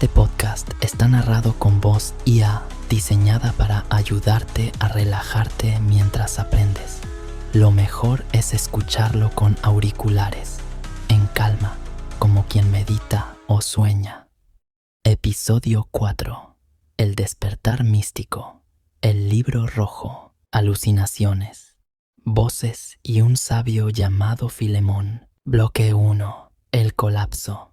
Este podcast está narrado con voz IA diseñada para ayudarte a relajarte mientras aprendes. Lo mejor es escucharlo con auriculares, en calma, como quien medita o sueña. Episodio 4. El despertar místico. El libro rojo. Alucinaciones. Voces y un sabio llamado Filemón. Bloque 1. El colapso.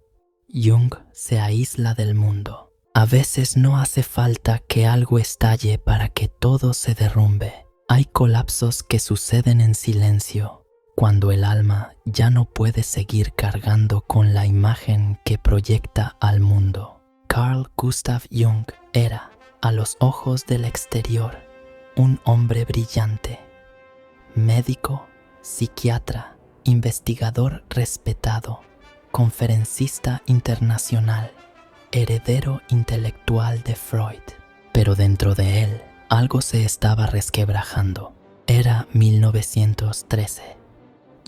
Jung se aísla del mundo. A veces no hace falta que algo estalle para que todo se derrumbe. Hay colapsos que suceden en silencio, cuando el alma ya no puede seguir cargando con la imagen que proyecta al mundo. Carl Gustav Jung era, a los ojos del exterior, un hombre brillante. Médico, psiquiatra, investigador respetado, conferencista internacional, heredero intelectual de Freud. Pero dentro de él, algo se estaba resquebrajando. Era 1913.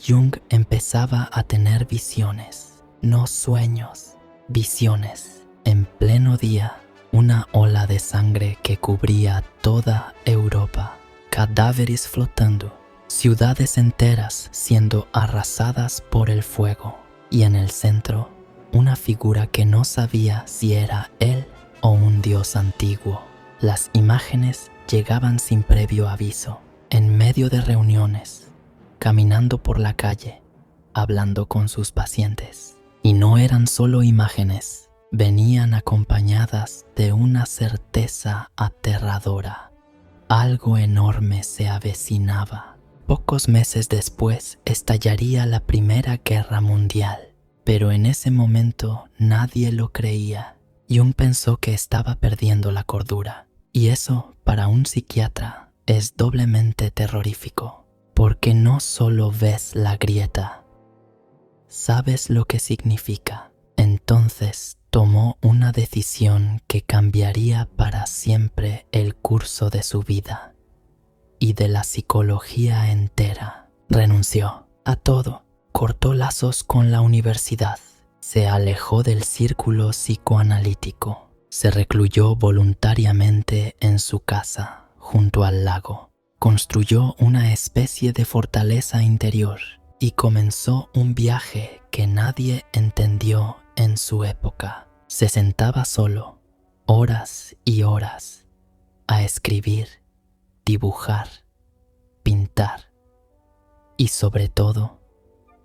Jung empezaba a tener visiones, no sueños, visiones. En pleno día, una ola de sangre que cubría toda Europa, cadáveres flotando, ciudades enteras siendo arrasadas por el fuego. Y en el centro, una figura que no sabía si era él o un dios antiguo. Las imágenes llegaban sin previo aviso, en medio de reuniones, caminando por la calle, hablando con sus pacientes. Y no eran solo imágenes, venían acompañadas de una certeza aterradora. Algo enorme se avecinaba. Pocos meses después estallaría la Primera Guerra Mundial, pero en ese momento nadie lo creía. Jung pensó que estaba perdiendo la cordura, y eso para un psiquiatra es doblemente terrorífico, porque no solo ves la grieta, sabes lo que significa. Entonces tomó una decisión que cambiaría para siempre el curso de su vida y de la psicología entera. Renunció a todo, cortó lazos con la universidad, se alejó del círculo psicoanalítico, se recluyó voluntariamente en su casa, junto al lago, construyó una especie de fortaleza interior y comenzó un viaje que nadie entendió en su época. Se sentaba solo, horas y horas, a escribir, dibujar, pintar y sobre todo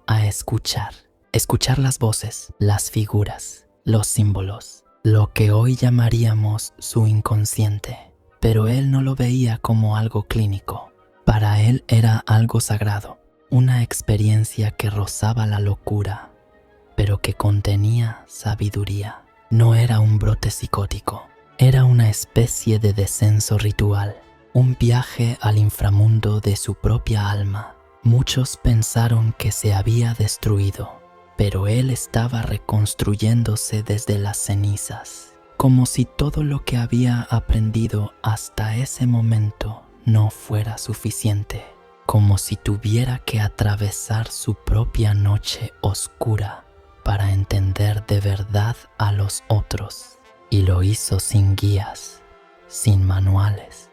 a escuchar las voces, las figuras, los símbolos, lo que hoy llamaríamos su inconsciente. Pero él no lo veía como algo clínico. Para él era algo sagrado, una experiencia que rozaba la locura, pero que contenía sabiduría. No era un brote psicótico, era una especie de descenso ritual, un viaje al inframundo de su propia alma. Muchos pensaron que se había destruido, pero él estaba reconstruyéndose desde las cenizas, como si todo lo que había aprendido hasta ese momento no fuera suficiente, como si tuviera que atravesar su propia noche oscura para entender de verdad a los otros. Y lo hizo sin guías, sin manuales,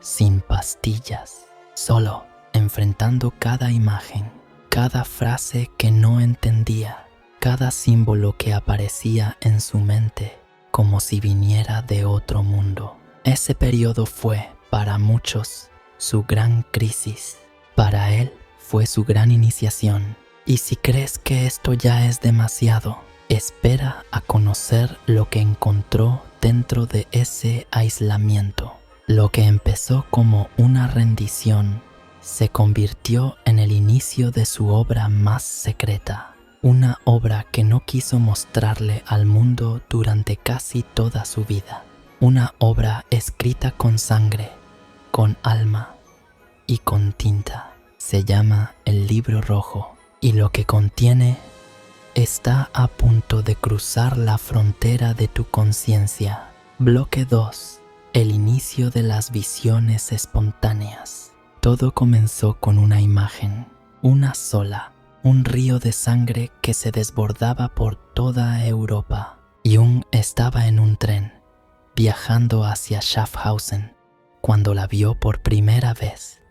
sin pastillas, solo enfrentando cada imagen, cada frase que no entendía, cada símbolo que aparecía en su mente como si viniera de otro mundo. Ese periodo fue, para muchos, su gran crisis. Para él fue su gran iniciación. Y si crees que esto ya es demasiado, espera a conocer lo que encontró dentro de ese aislamiento. Lo que empezó como una rendición se convirtió en el inicio de su obra más secreta, una obra que no quiso mostrarle al mundo durante casi toda su vida, una obra escrita con sangre, con alma y con tinta. Se llama El Libro Rojo, y lo que contiene está a punto de cruzar la frontera de tu conciencia. Bloque 2. El inicio de las visiones espontáneas. Todo comenzó con una imagen, una sola, un río de sangre que se desbordaba por toda Europa. Jung estaba en un tren, viajando hacia Schaffhausen, cuando la vio por primera vez.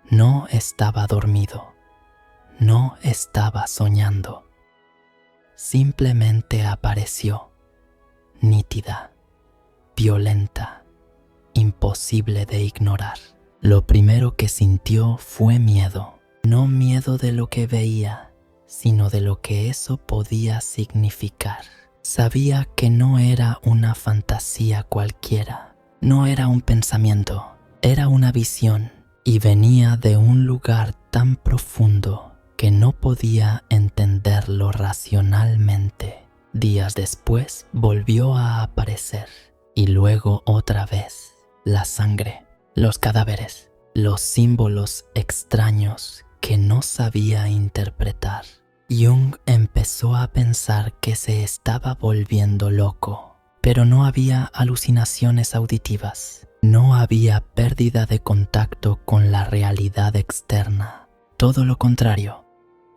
No estaba dormido, no estaba soñando. Simplemente apareció, nítida, violenta, imposible de ignorar. Lo primero que sintió fue miedo, no miedo de lo que veía, sino de lo que eso podía significar. Sabía que no era una fantasía cualquiera, no era un pensamiento, era una visión, y venía de un lugar tan profundo que no podía entenderlo racionalmente. Días después volvió a aparecer, y luego otra vez, la sangre, los cadáveres, los símbolos extraños que no sabía interpretar. Jung empezó a pensar que se estaba volviendo loco, pero no había alucinaciones auditivas, no había pérdida de contacto con la realidad externa. Todo lo contrario,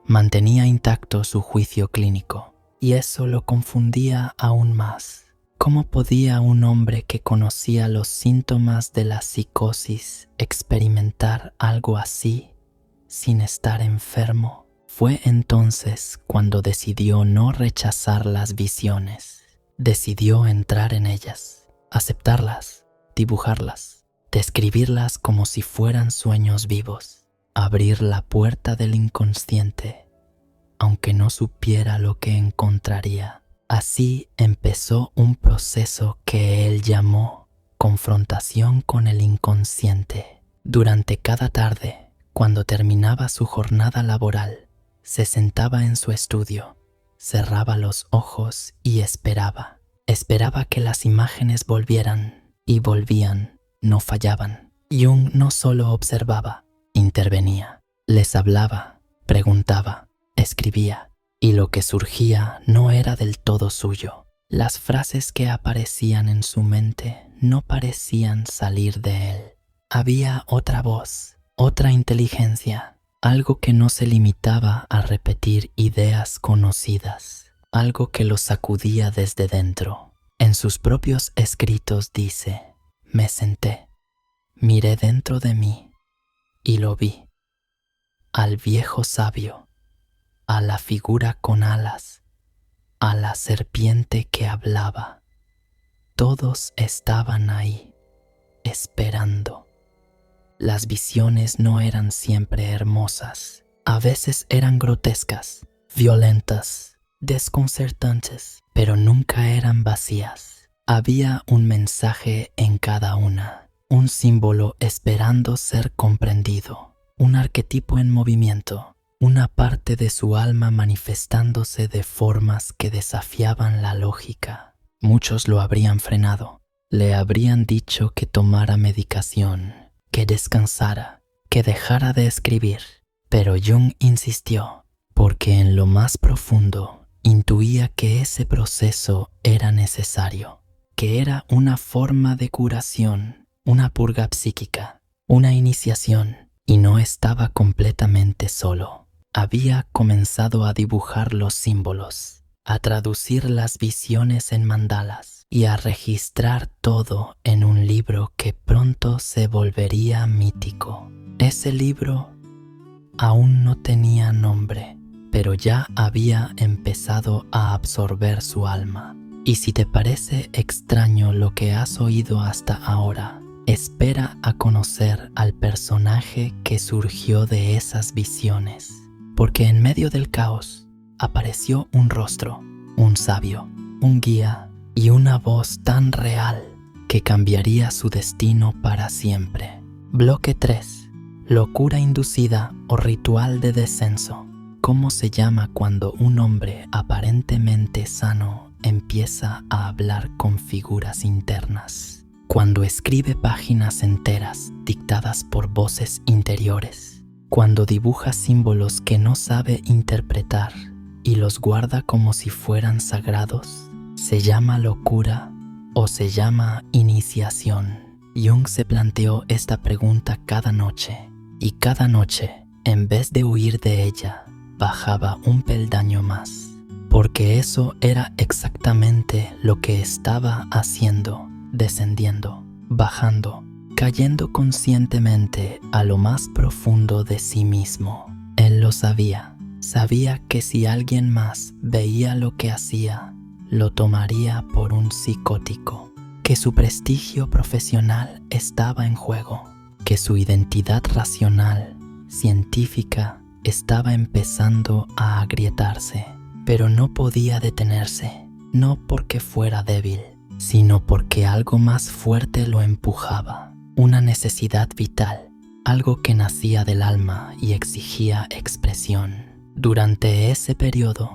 mantenía intacto su juicio clínico, y eso lo confundía aún más. ¿Cómo podía un hombre que conocía los síntomas de la psicosis experimentar algo así sin estar enfermo? Fue entonces cuando decidió no rechazar las visiones. Decidió entrar en ellas, aceptarlas, dibujarlas, describirlas como si fueran sueños vivos, abrir la puerta del inconsciente, aunque no supiera lo que encontraría. Así empezó un proceso que él llamó confrontación con el inconsciente. Durante cada tarde, cuando terminaba su jornada laboral, se sentaba en su estudio, cerraba los ojos y esperaba. Esperaba que las imágenes volvieran, y volvían, no fallaban. Jung no solo observaba, intervenía, les hablaba, preguntaba, escribía, y lo que surgía no era del todo suyo. Las frases que aparecían en su mente no parecían salir de él. Había otra voz, otra inteligencia, algo que no se limitaba a repetir ideas conocidas, algo que lo sacudía desde dentro. En sus propios escritos dice: me senté, miré dentro de mí y lo vi, al viejo sabio, a la figura con alas, a la serpiente que hablaba. Todos estaban ahí, esperando. Las visiones no eran siempre hermosas. A veces eran grotescas, violentas, desconcertantes, pero nunca eran vacías. Había un mensaje en cada una, un símbolo esperando ser comprendido, un arquetipo en movimiento, una parte de su alma manifestándose de formas que desafiaban la lógica. Muchos lo habrían frenado, le habrían dicho que tomara medicación, que descansara, que dejara de escribir, pero Jung insistió, porque en lo más profundo intuía que ese proceso era necesario, que era una forma de curación, una purga psíquica, una iniciación, y no estaba completamente solo. Había comenzado a dibujar los símbolos, a traducir las visiones en mandalas y a registrar todo en un libro que pronto se volvería mítico. Ese libro aún no tenía nombre, pero ya había empezado a absorber su alma. Y si te parece extraño lo que has oído hasta ahora, espera a conocer al personaje que surgió de esas visiones, porque en medio del caos apareció un rostro, un sabio, un guía y una voz tan real que cambiaría su destino para siempre. Bloque 3. Locura inducida o ritual de descenso. ¿Cómo se llama cuando un hombre aparentemente sano empieza a hablar con figuras internas? Cuando escribe páginas enteras dictadas por voces interiores. Cuando dibuja símbolos que no sabe interpretar y los guarda como si fueran sagrados. ¿Se llama locura o se llama iniciación? Jung se planteó esta pregunta cada noche, y cada noche, en vez de huir de ella, bajaba un peldaño más, porque eso era exactamente lo que estaba haciendo, descendiendo, bajando, cayendo conscientemente a lo más profundo de sí mismo. Él lo sabía. Sabía que si alguien más veía lo que hacía, lo tomaría por un psicótico, que su prestigio profesional estaba en juego, que su identidad racional, científica, estaba empezando a agrietarse, pero no podía detenerse, no porque fuera débil, sino porque algo más fuerte lo empujaba, una necesidad vital, algo que nacía del alma y exigía expresión. Durante ese periodo,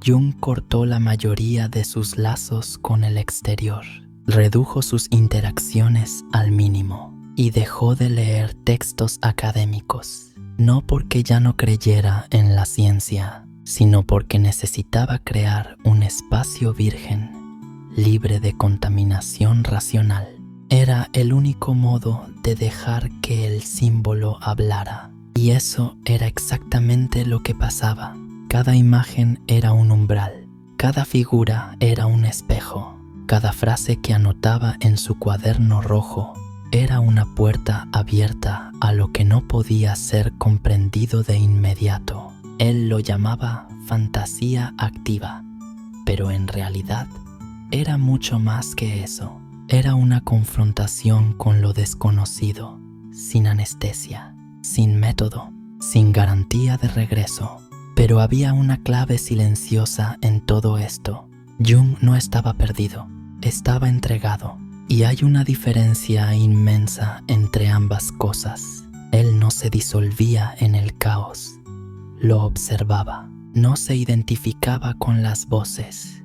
Jung cortó la mayoría de sus lazos con el exterior, redujo sus interacciones al mínimo y dejó de leer textos académicos, no porque ya no creyera en la ciencia, sino porque necesitaba crear un espacio virgen, libre de contaminación racional. Era el único modo de dejar que el símbolo hablara. Y eso era exactamente lo que pasaba. Cada imagen era un umbral, cada figura era un espejo, cada frase que anotaba en su cuaderno rojo era una puerta abierta a lo que no podía ser comprendido de inmediato. Él lo llamaba fantasía activa, pero en realidad era mucho más que eso. Era una confrontación con lo desconocido, sin anestesia, sin método, sin garantía de regreso. Pero había una clave silenciosa en todo esto. Jung no estaba perdido, estaba entregado. Y hay una diferencia inmensa entre ambas cosas. Él no se disolvía en el caos, lo observaba, no se identificaba con las voces,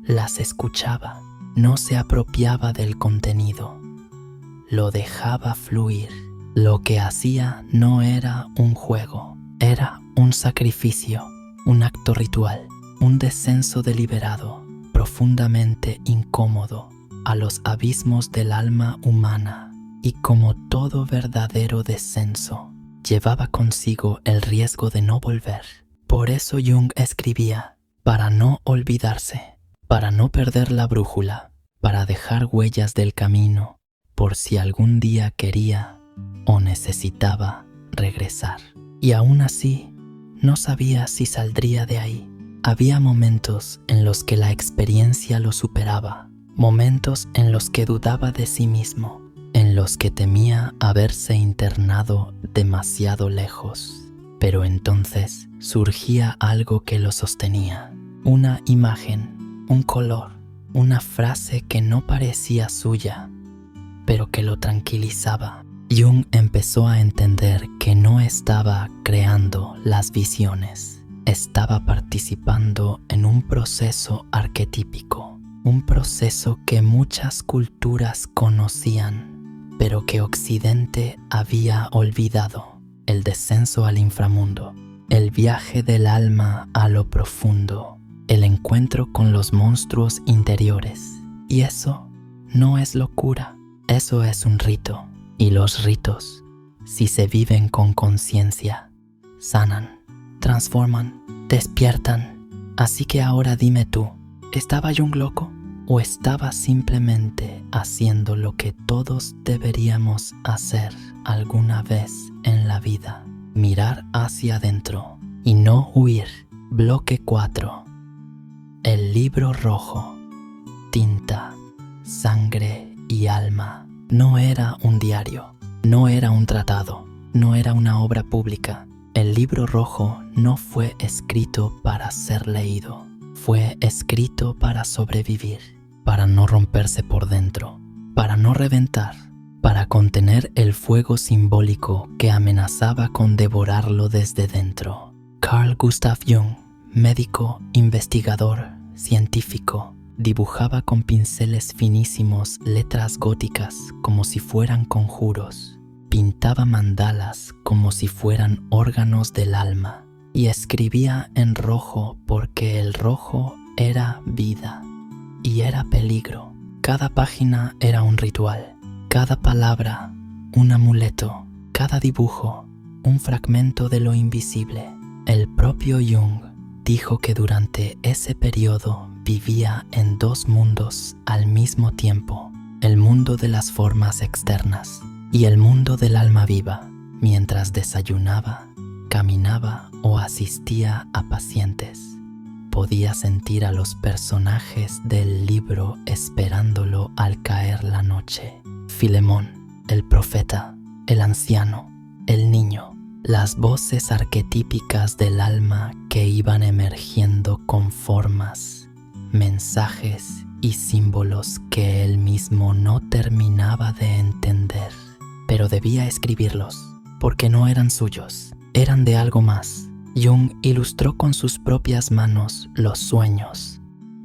las escuchaba, no se apropiaba del contenido, lo dejaba fluir. Lo que hacía no era un juego, era un sacrificio, un acto ritual, un descenso deliberado, profundamente incómodo, a los abismos del alma humana, y como todo verdadero descenso, llevaba consigo el riesgo de no volver. Por eso Jung escribía, para no olvidarse, para no perder la brújula, para dejar huellas del camino, por si algún día quería o necesitaba regresar. Y aún así, no sabía si saldría de ahí. Había momentos en los que la experiencia lo superaba, momentos en los que dudaba de sí mismo, en los que temía haberse internado demasiado lejos. Pero entonces surgía algo que lo sostenía, una imagen, un color, una frase que no parecía suya, pero que lo tranquilizaba. Jung empezó a entender que no estaba creando las visiones, estaba participando en un proceso arquetípico, un proceso que muchas culturas conocían, pero que Occidente había olvidado: el descenso al inframundo, el viaje del alma a lo profundo, el encuentro con los monstruos interiores. Y eso no es locura, eso es un rito. Y los ritos, si se viven con conciencia, sanan, transforman, despiertan. Así que ahora dime tú, ¿estaba Jung loco? ¿O estaba simplemente haciendo lo que todos deberíamos hacer alguna vez en la vida? Mirar hacia adentro y no huir. Bloque 4. El libro rojo. Tinta, sangre y alma. No era un diario, no era un tratado, no era una obra pública. El libro rojo no fue escrito para ser leído, fue escrito para sobrevivir, para no romperse por dentro, para no reventar, para contener el fuego simbólico que amenazaba con devorarlo desde dentro. Carl Gustav Jung, médico, investigador, científico, dibujaba con pinceles finísimos letras góticas como si fueran conjuros, pintaba mandalas como si fueran órganos del alma y escribía en rojo porque el rojo era vida y era peligro. Cada página era un ritual, cada palabra un amuleto, cada dibujo un fragmento de lo invisible. El propio Jung dijo que durante ese periodo vivía en dos mundos al mismo tiempo, el mundo de las formas externas y el mundo del alma viva, mientras desayunaba, caminaba o asistía a pacientes. Podía sentir a los personajes del libro esperándolo al caer la noche. Filemón, el profeta, el anciano, el niño, las voces arquetípicas del alma que iban emergiendo con formas, mensajes y símbolos que él mismo no terminaba de entender. Pero debía escribirlos, porque no eran suyos, eran de algo más. Jung ilustró con sus propias manos los sueños,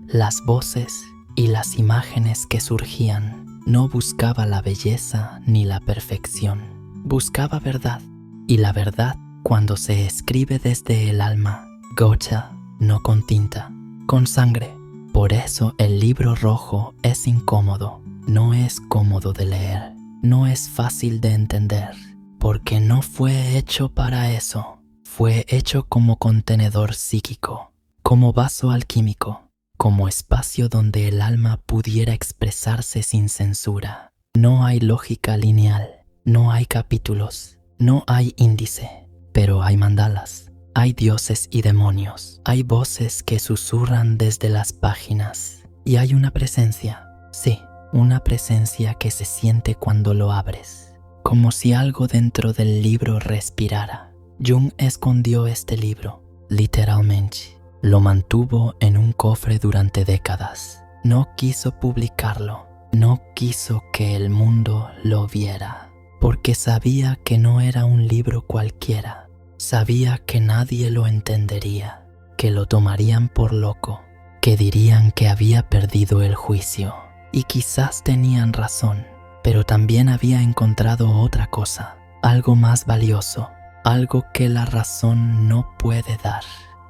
las voces y las imágenes que surgían. No buscaba la belleza ni la perfección, buscaba verdad. Y la verdad, cuando se escribe desde el alma, gocha, no con tinta, con sangre. Por eso el libro rojo es incómodo, no es cómodo de leer, no es fácil de entender, porque no fue hecho para eso. Fue hecho como contenedor psíquico, como vaso alquímico, como espacio donde el alma pudiera expresarse sin censura. No hay lógica lineal, no hay capítulos, no hay índice, pero hay mandalas, hay dioses y demonios, hay voces que susurran desde las páginas y hay una presencia, sí, una presencia que se siente cuando lo abres, como si algo dentro del libro respirara. Jung escondió este libro, literalmente. Lo mantuvo en un cofre durante décadas. No quiso publicarlo, no quiso que el mundo lo viera, porque sabía que no era un libro cualquiera. Sabía que nadie lo entendería, que lo tomarían por loco, que dirían que había perdido el juicio. Y quizás tenían razón, pero también había encontrado otra cosa, algo más valioso. Algo que la razón no puede dar,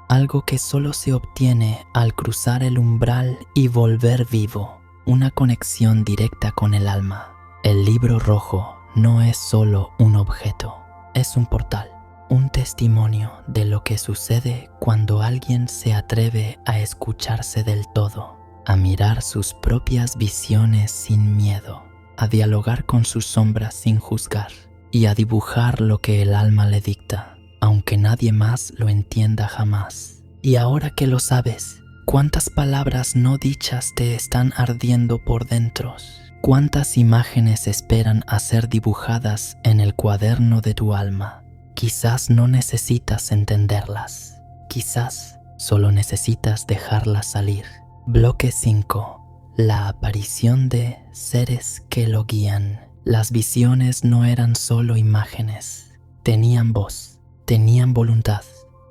algo que solo se obtiene al cruzar el umbral y volver vivo, una conexión directa con el alma. El libro rojo no es solo un objeto, es un portal, un testimonio de lo que sucede cuando alguien se atreve a escucharse del todo, a mirar sus propias visiones sin miedo, a dialogar con sus sombras sin juzgar, y a dibujar lo que el alma le dicta, aunque nadie más lo entienda jamás. Y ahora que lo sabes, ¿cuántas palabras no dichas te están ardiendo por dentro? ¿Cuántas imágenes esperan a ser dibujadas en el cuaderno de tu alma? Quizás no necesitas entenderlas, quizás solo necesitas dejarlas salir. Bloque 5. La aparición de seres que lo guían. Las visiones no eran solo imágenes, tenían voz, tenían voluntad,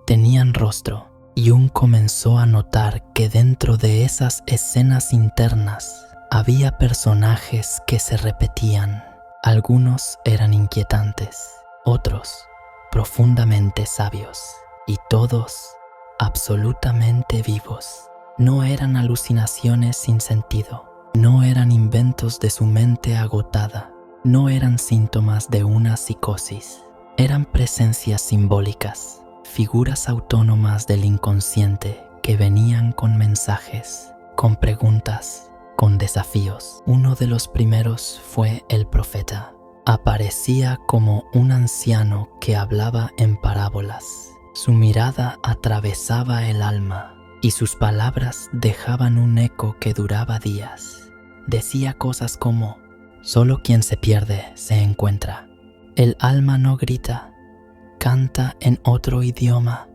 tenían rostro. Jung comenzó a notar que dentro de esas escenas internas había personajes que se repetían. Algunos eran inquietantes, otros profundamente sabios, y todos absolutamente vivos. No eran alucinaciones sin sentido, no eran inventos de su mente agotada. No eran síntomas de una psicosis, eran presencias simbólicas, figuras autónomas del inconsciente que venían con mensajes, con preguntas, con desafíos. Uno de los primeros fue el profeta. Aparecía como un anciano que hablaba en parábolas. Su mirada atravesaba el alma y sus palabras dejaban un eco que duraba días. Decía cosas como: solo quien se pierde se encuentra. El alma no grita, canta en otro idioma.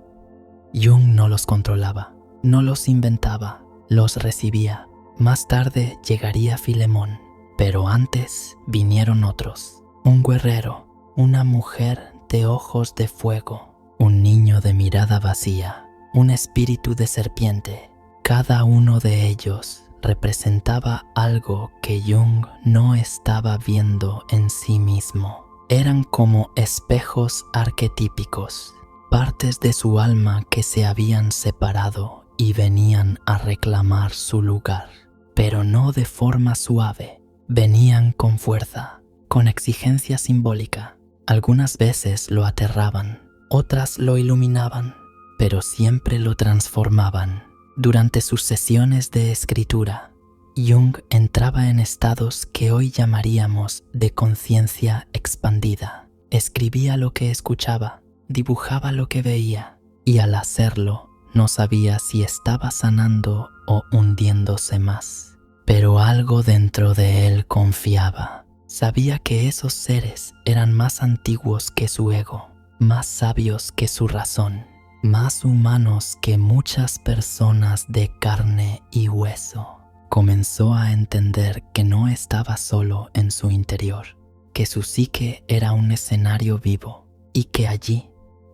Jung no los controlaba, no los inventaba, los recibía. Más tarde llegaría Filemón, pero antes vinieron otros. Un guerrero, una mujer de ojos de fuego, un niño de mirada vacía, un espíritu de serpiente. Cada uno de ellos representaba algo que Jung no estaba viendo en sí mismo. Eran como espejos arquetípicos, partes de su alma que se habían separado y venían a reclamar su lugar, pero no de forma suave. Venían con fuerza, con exigencia simbólica. Algunas veces lo aterraban, otras lo iluminaban. pero siempre lo transformaban. Durante sus sesiones de escritura, Jung entraba en estados que hoy llamaríamos de conciencia expandida. Escribía lo que escuchaba, dibujaba lo que veía, y al hacerlo no sabía si estaba sanando o hundiéndose más. Pero algo dentro de él confiaba. Sabía que esos seres eran más antiguos que su ego, más sabios que su razón, más humanos que muchas personas de carne y hueso. Comenzó a entender que no estaba solo en su interior, que su psique era un escenario vivo y que allí,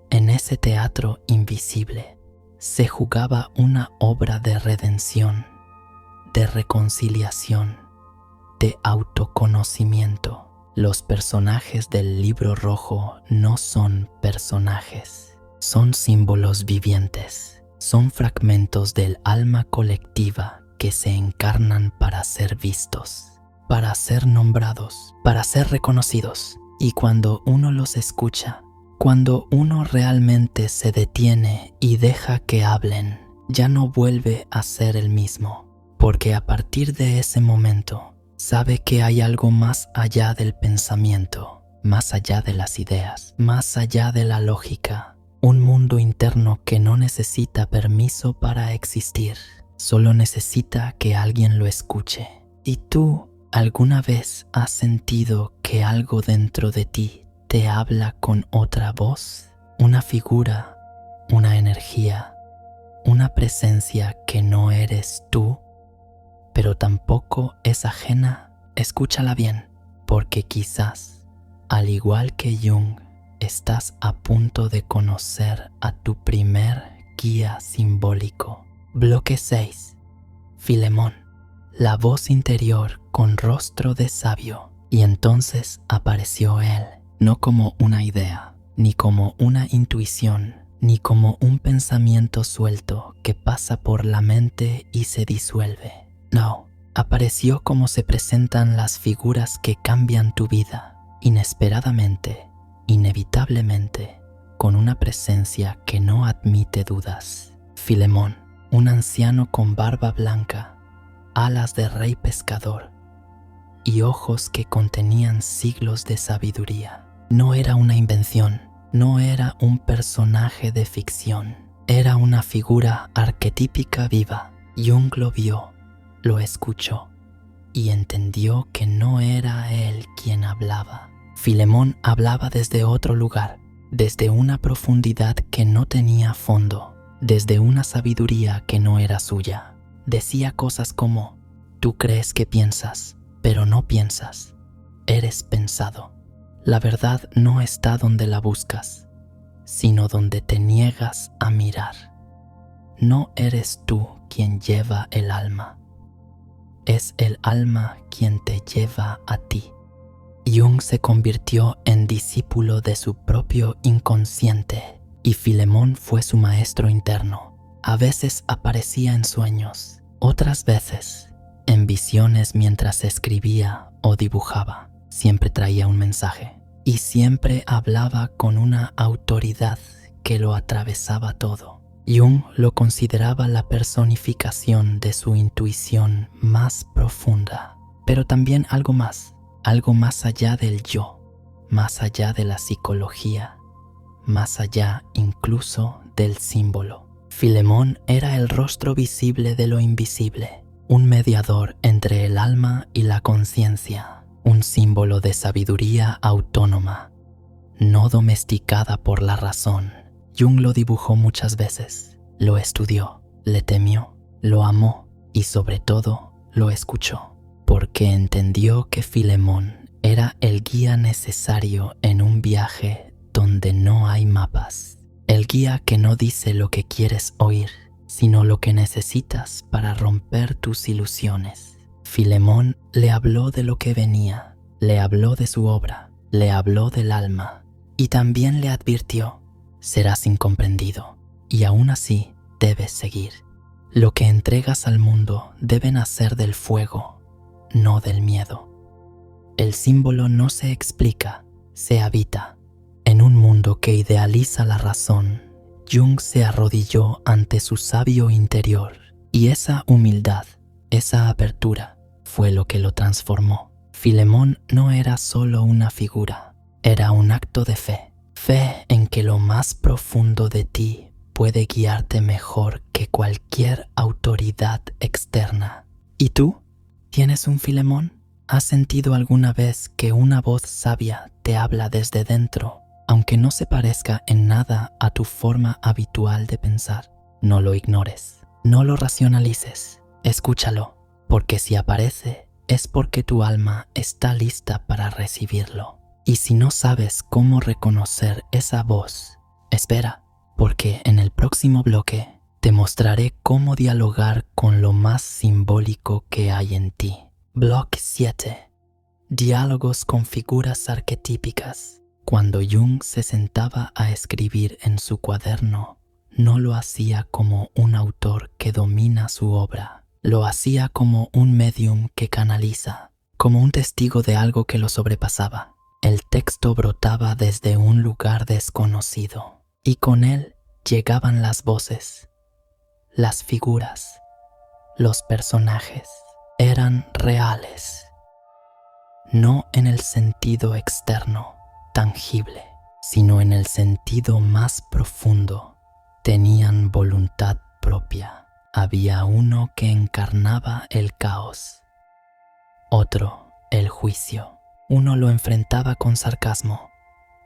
en ese teatro invisible, se jugaba una obra de redención, de reconciliación, de autoconocimiento. Los personajes del Libro Rojo no son personajes, son símbolos vivientes, son fragmentos del alma colectiva que se encarnan para ser vistos, para ser nombrados, para ser reconocidos. Y cuando uno los escucha, cuando uno realmente se detiene y deja que hablen, ya no vuelve a ser el mismo, porque a partir de ese momento sabe que hay algo más allá del pensamiento, más allá de las ideas, más allá de la lógica, un mundo interno que no necesita permiso para existir, solo necesita que alguien lo escuche. ¿Y tú alguna vez has sentido que algo dentro de ti te habla con otra voz? Una figura, una energía, una presencia que no eres tú, pero tampoco es ajena. Escúchala bien, porque quizás, al igual que Jung, estás a punto de conocer a tu primer guía simbólico. Bloque 6. Filemón, la voz interior con rostro de sabio. Y entonces apareció él, no como una idea, ni como una intuición, ni como un pensamiento suelto que pasa por la mente y se disuelve. No, apareció como se presentan las figuras que cambian tu vida, inesperadamente, inevitablemente, con una presencia que no admite dudas. Filemón, un anciano con barba blanca, alas de rey pescador y ojos que contenían siglos de sabiduría. No era una invención, no era un personaje de ficción, era una figura arquetípica viva. Jung lo vio, lo escuchó y entendió que no era él quien hablaba. Filemón hablaba desde otro lugar, desde una profundidad que no tenía fondo, desde una sabiduría que no era suya. Decía cosas como: tú crees que piensas, pero no piensas, eres pensado. La verdad no está donde la buscas, sino donde te niegas a mirar. No eres tú quien lleva el alma, es el alma quien te lleva a ti. Jung se convirtió en discípulo de su propio inconsciente y Filemón fue su maestro interno. A veces aparecía en sueños, otras veces en visiones mientras escribía o dibujaba. Siempre traía un mensaje y siempre hablaba con una autoridad que lo atravesaba todo. Jung lo consideraba la personificación de su intuición más profunda, pero también algo más allá del yo, más allá de la psicología, más allá incluso del símbolo. Filemón era el rostro visible de lo invisible, un mediador entre el alma y la conciencia, un símbolo de sabiduría autónoma, no domesticada por la razón. Jung lo dibujó muchas veces, lo estudió, le temió, lo amó y sobre todo lo escuchó, porque entendió que Filemón era el guía necesario en un viaje donde no hay mapas. El guía que no dice lo que quieres oír, sino lo que necesitas para romper tus ilusiones. Filemón le habló de lo que venía, le habló de su obra, le habló del alma y también le advirtió: serás incomprendido y aún así debes seguir. Lo que entregas al mundo debe nacer del fuego, no del miedo. El símbolo no se explica, se habita. En un mundo que idealiza la razón, Jung se arrodilló ante su sabio interior y esa humildad, esa apertura, fue lo que lo transformó. Filemón no era solo una figura, era un acto de fe. Fe en que lo más profundo de ti puede guiarte mejor que cualquier autoridad externa. ¿Y tú? ¿Tienes un Filemón? ¿Has sentido alguna vez que una voz sabia te habla desde dentro, aunque no se parezca en nada a tu forma habitual de pensar? No lo ignores, no lo racionalices, escúchalo, porque si aparece es porque tu alma está lista para recibirlo. Y si no sabes cómo reconocer esa voz, espera, porque en el próximo bloque te mostraré cómo dialogar con lo más simbólico que hay en ti. Bloque 7. Diálogos con figuras arquetípicas. Cuando Jung se sentaba a escribir en su cuaderno, no lo hacía como un autor que domina su obra. Lo hacía como un medium que canaliza, como un testigo de algo que lo sobrepasaba. El texto brotaba desde un lugar desconocido, y con él llegaban las voces, las figuras, los personajes. Eran reales, no en el sentido externo, tangible, sino en el sentido más profundo. Tenían voluntad propia. Había uno que encarnaba el caos, otro el juicio. Uno lo enfrentaba con sarcasmo,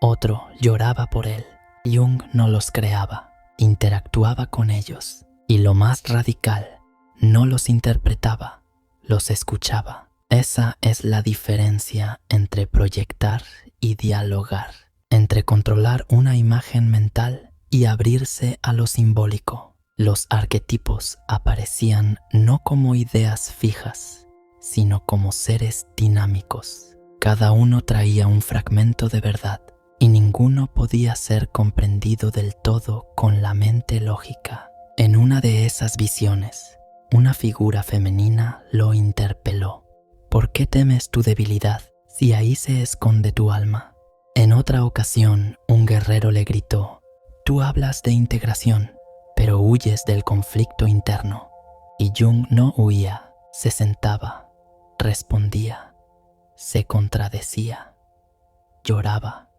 otro lloraba por él. Jung no los creaba, interactuaba con ellos. Y lo más radical, no los interpretaba, los escuchaba. Esa es la diferencia entre proyectar y dialogar, entre controlar una imagen mental y abrirse a lo simbólico. Los arquetipos aparecían no como ideas fijas, sino como seres dinámicos. Cada uno traía un fragmento de verdad, y ninguno podía ser comprendido del todo con la mente lógica. En una de esas visiones, una figura femenina lo interpeló. ¿Por qué temes tu debilidad si ahí se esconde tu alma? En otra ocasión, un guerrero le gritó: tú hablas de integración, pero huyes del conflicto interno. Y Jung no huía, se sentaba, respondía, se contradecía, lloraba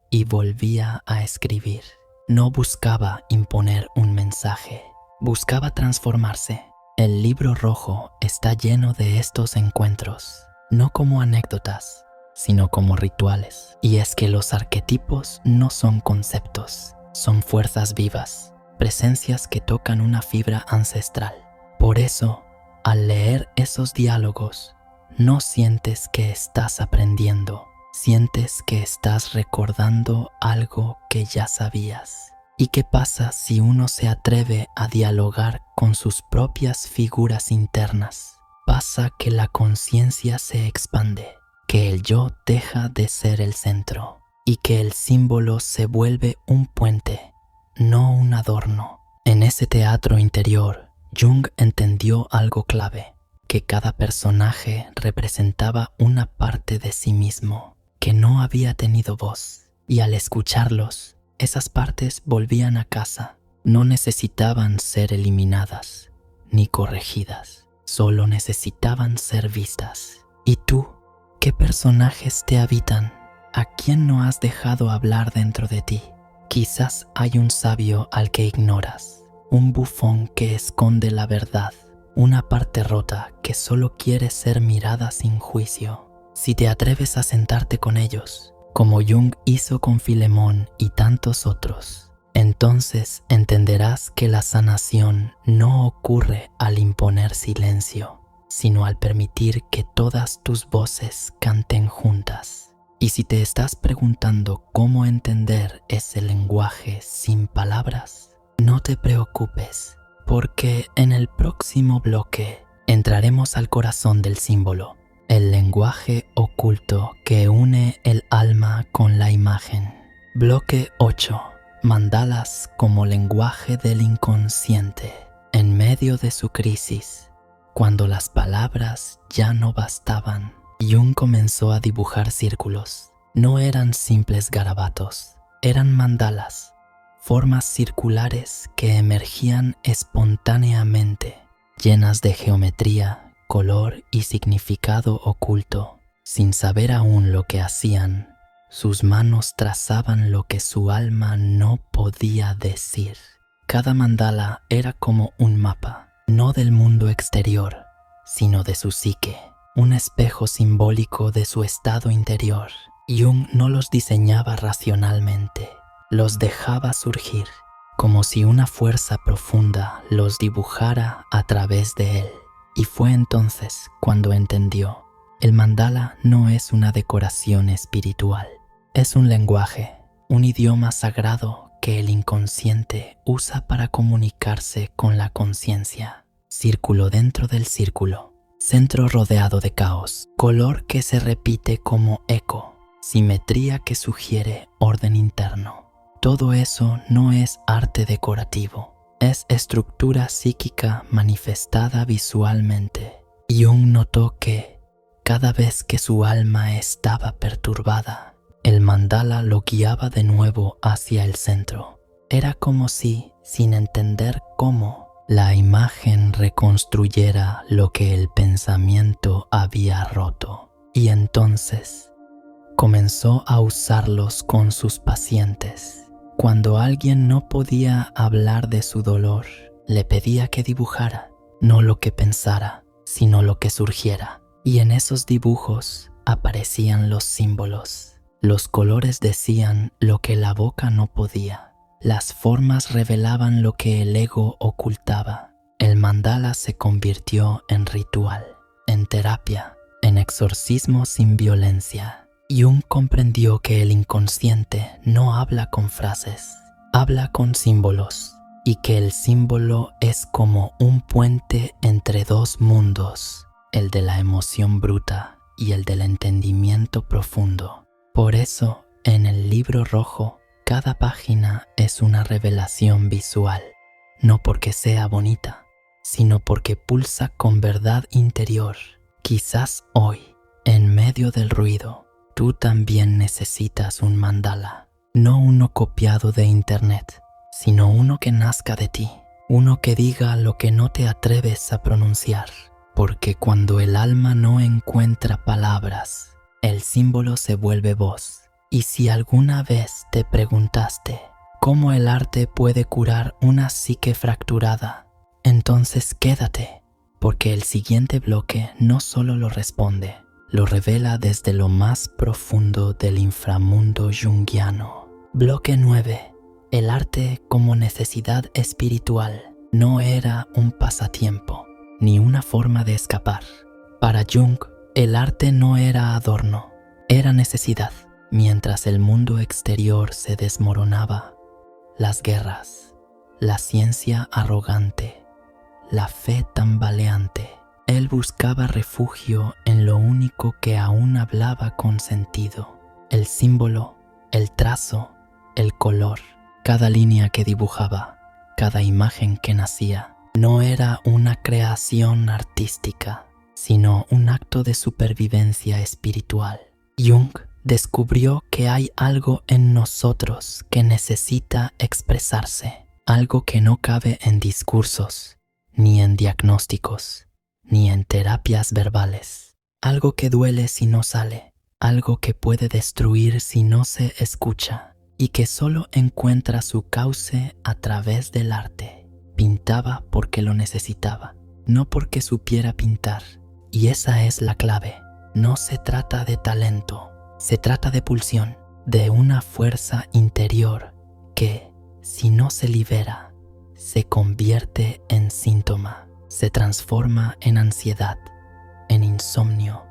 y volvía a escribir. No buscaba imponer un mensaje, buscaba transformarse. El libro rojo está lleno de estos encuentros, no como anécdotas, sino como rituales. Y es que los arquetipos no son conceptos, son fuerzas vivas, presencias que tocan una fibra ancestral. Por eso, al leer esos diálogos, no sientes que estás aprendiendo, sientes que estás recordando algo que ya sabías. ¿Y qué pasa si uno se atreve a dialogar con sus propias figuras internas? Pasa que la conciencia se expande, que el yo deja de ser el centro y que el símbolo se vuelve un puente, no un adorno. En ese teatro interior, Jung entendió algo clave, que cada personaje representaba una parte de sí mismo que no había tenido voz, y al escucharlos, esas partes volvían a casa. No necesitaban ser eliminadas ni corregidas, solo necesitaban ser vistas. ¿Y tú? ¿Qué personajes te habitan? ¿A quién no has dejado hablar dentro de ti? Quizás hay un sabio al que ignoras, un bufón que esconde la verdad, una parte rota que solo quiere ser mirada sin juicio. Si te atreves a sentarte con ellos, como Jung hizo con Filemón y tantos otros, entonces entenderás que la sanación no ocurre al imponer silencio, sino al permitir que todas tus voces canten juntas. Y si te estás preguntando cómo entender ese lenguaje sin palabras, no te preocupes, porque en el próximo bloque entraremos al corazón del símbolo, el lenguaje oculto que une el alma con la imagen. Bloque 8. Mandalas como lenguaje del inconsciente. En medio de su crisis, cuando las palabras ya no bastaban, Jung comenzó a dibujar círculos. No eran simples garabatos, eran mandalas, formas circulares que emergían espontáneamente, llenas de geometría, color y significado oculto. Sin saber aún lo que hacían, sus manos trazaban lo que su alma no podía decir. Cada mandala era como un mapa, no del mundo exterior, sino de su psique, un espejo simbólico de su estado interior. Jung no los diseñaba racionalmente, los dejaba surgir, como si una fuerza profunda los dibujara a través de él. Y fue entonces cuando entendió: el mandala no es una decoración espiritual, es un lenguaje, un idioma sagrado que el inconsciente usa para comunicarse con la conciencia. Círculo dentro del círculo, centro rodeado de caos, color que se repite como eco, simetría que sugiere orden interno. Todo eso no es arte decorativo, es estructura psíquica manifestada visualmente. Jung notó que, cada vez que su alma estaba perturbada, el mandala lo guiaba de nuevo hacia el centro. Era como si, sin entender cómo, la imagen reconstruyera lo que el pensamiento había roto. Y entonces comenzó a usarlos con sus pacientes. Cuando alguien no podía hablar de su dolor, le pedía que dibujara, no lo que pensara, sino lo que surgiera. Y en esos dibujos aparecían los símbolos. Los colores decían lo que la boca no podía. Las formas revelaban lo que el ego ocultaba. El mandala se convirtió en ritual, en terapia, en exorcismo sin violencia. Jung comprendió que el inconsciente no habla con frases, habla con símbolos, y que el símbolo es como un puente entre dos mundos, el de la emoción bruta y el del entendimiento profundo. Por eso, en el libro rojo, cada página es una revelación visual, no porque sea bonita, sino porque pulsa con verdad interior. Quizás hoy, en medio del ruido, tú también necesitas un mandala, no uno copiado de internet, sino uno que nazca de ti, uno que diga lo que no te atreves a pronunciar, porque cuando el alma no encuentra palabras, el símbolo se vuelve voz. Y si alguna vez te preguntaste cómo el arte puede curar una psique fracturada, entonces quédate, porque el siguiente bloque no solo lo responde, lo revela desde lo más profundo del inframundo junguiano. Bloque 9. El arte como necesidad espiritual no era un pasatiempo, ni una forma de escapar. Para Jung, el arte no era adorno, era necesidad. Mientras el mundo exterior se desmoronaba, las guerras, la ciencia arrogante, la fe tambaleante, él buscaba refugio en lo único que aún hablaba con sentido: el símbolo, el trazo, el color. Cada línea que dibujaba, cada imagen que nacía, no era una creación artística, sino un acto de supervivencia espiritual. Jung descubrió que hay algo en nosotros que necesita expresarse, algo que no cabe en discursos, ni en diagnósticos, ni en terapias verbales, algo que duele si no sale, algo que puede destruir si no se escucha, y que solo encuentra su cauce a través del arte. Pintaba porque lo necesitaba, no porque supiera pintar, y esa es la clave. No se trata de talento, se trata de pulsión, de una fuerza interior que, si no se libera, se convierte en síntoma, se transforma en ansiedad, en insomnio,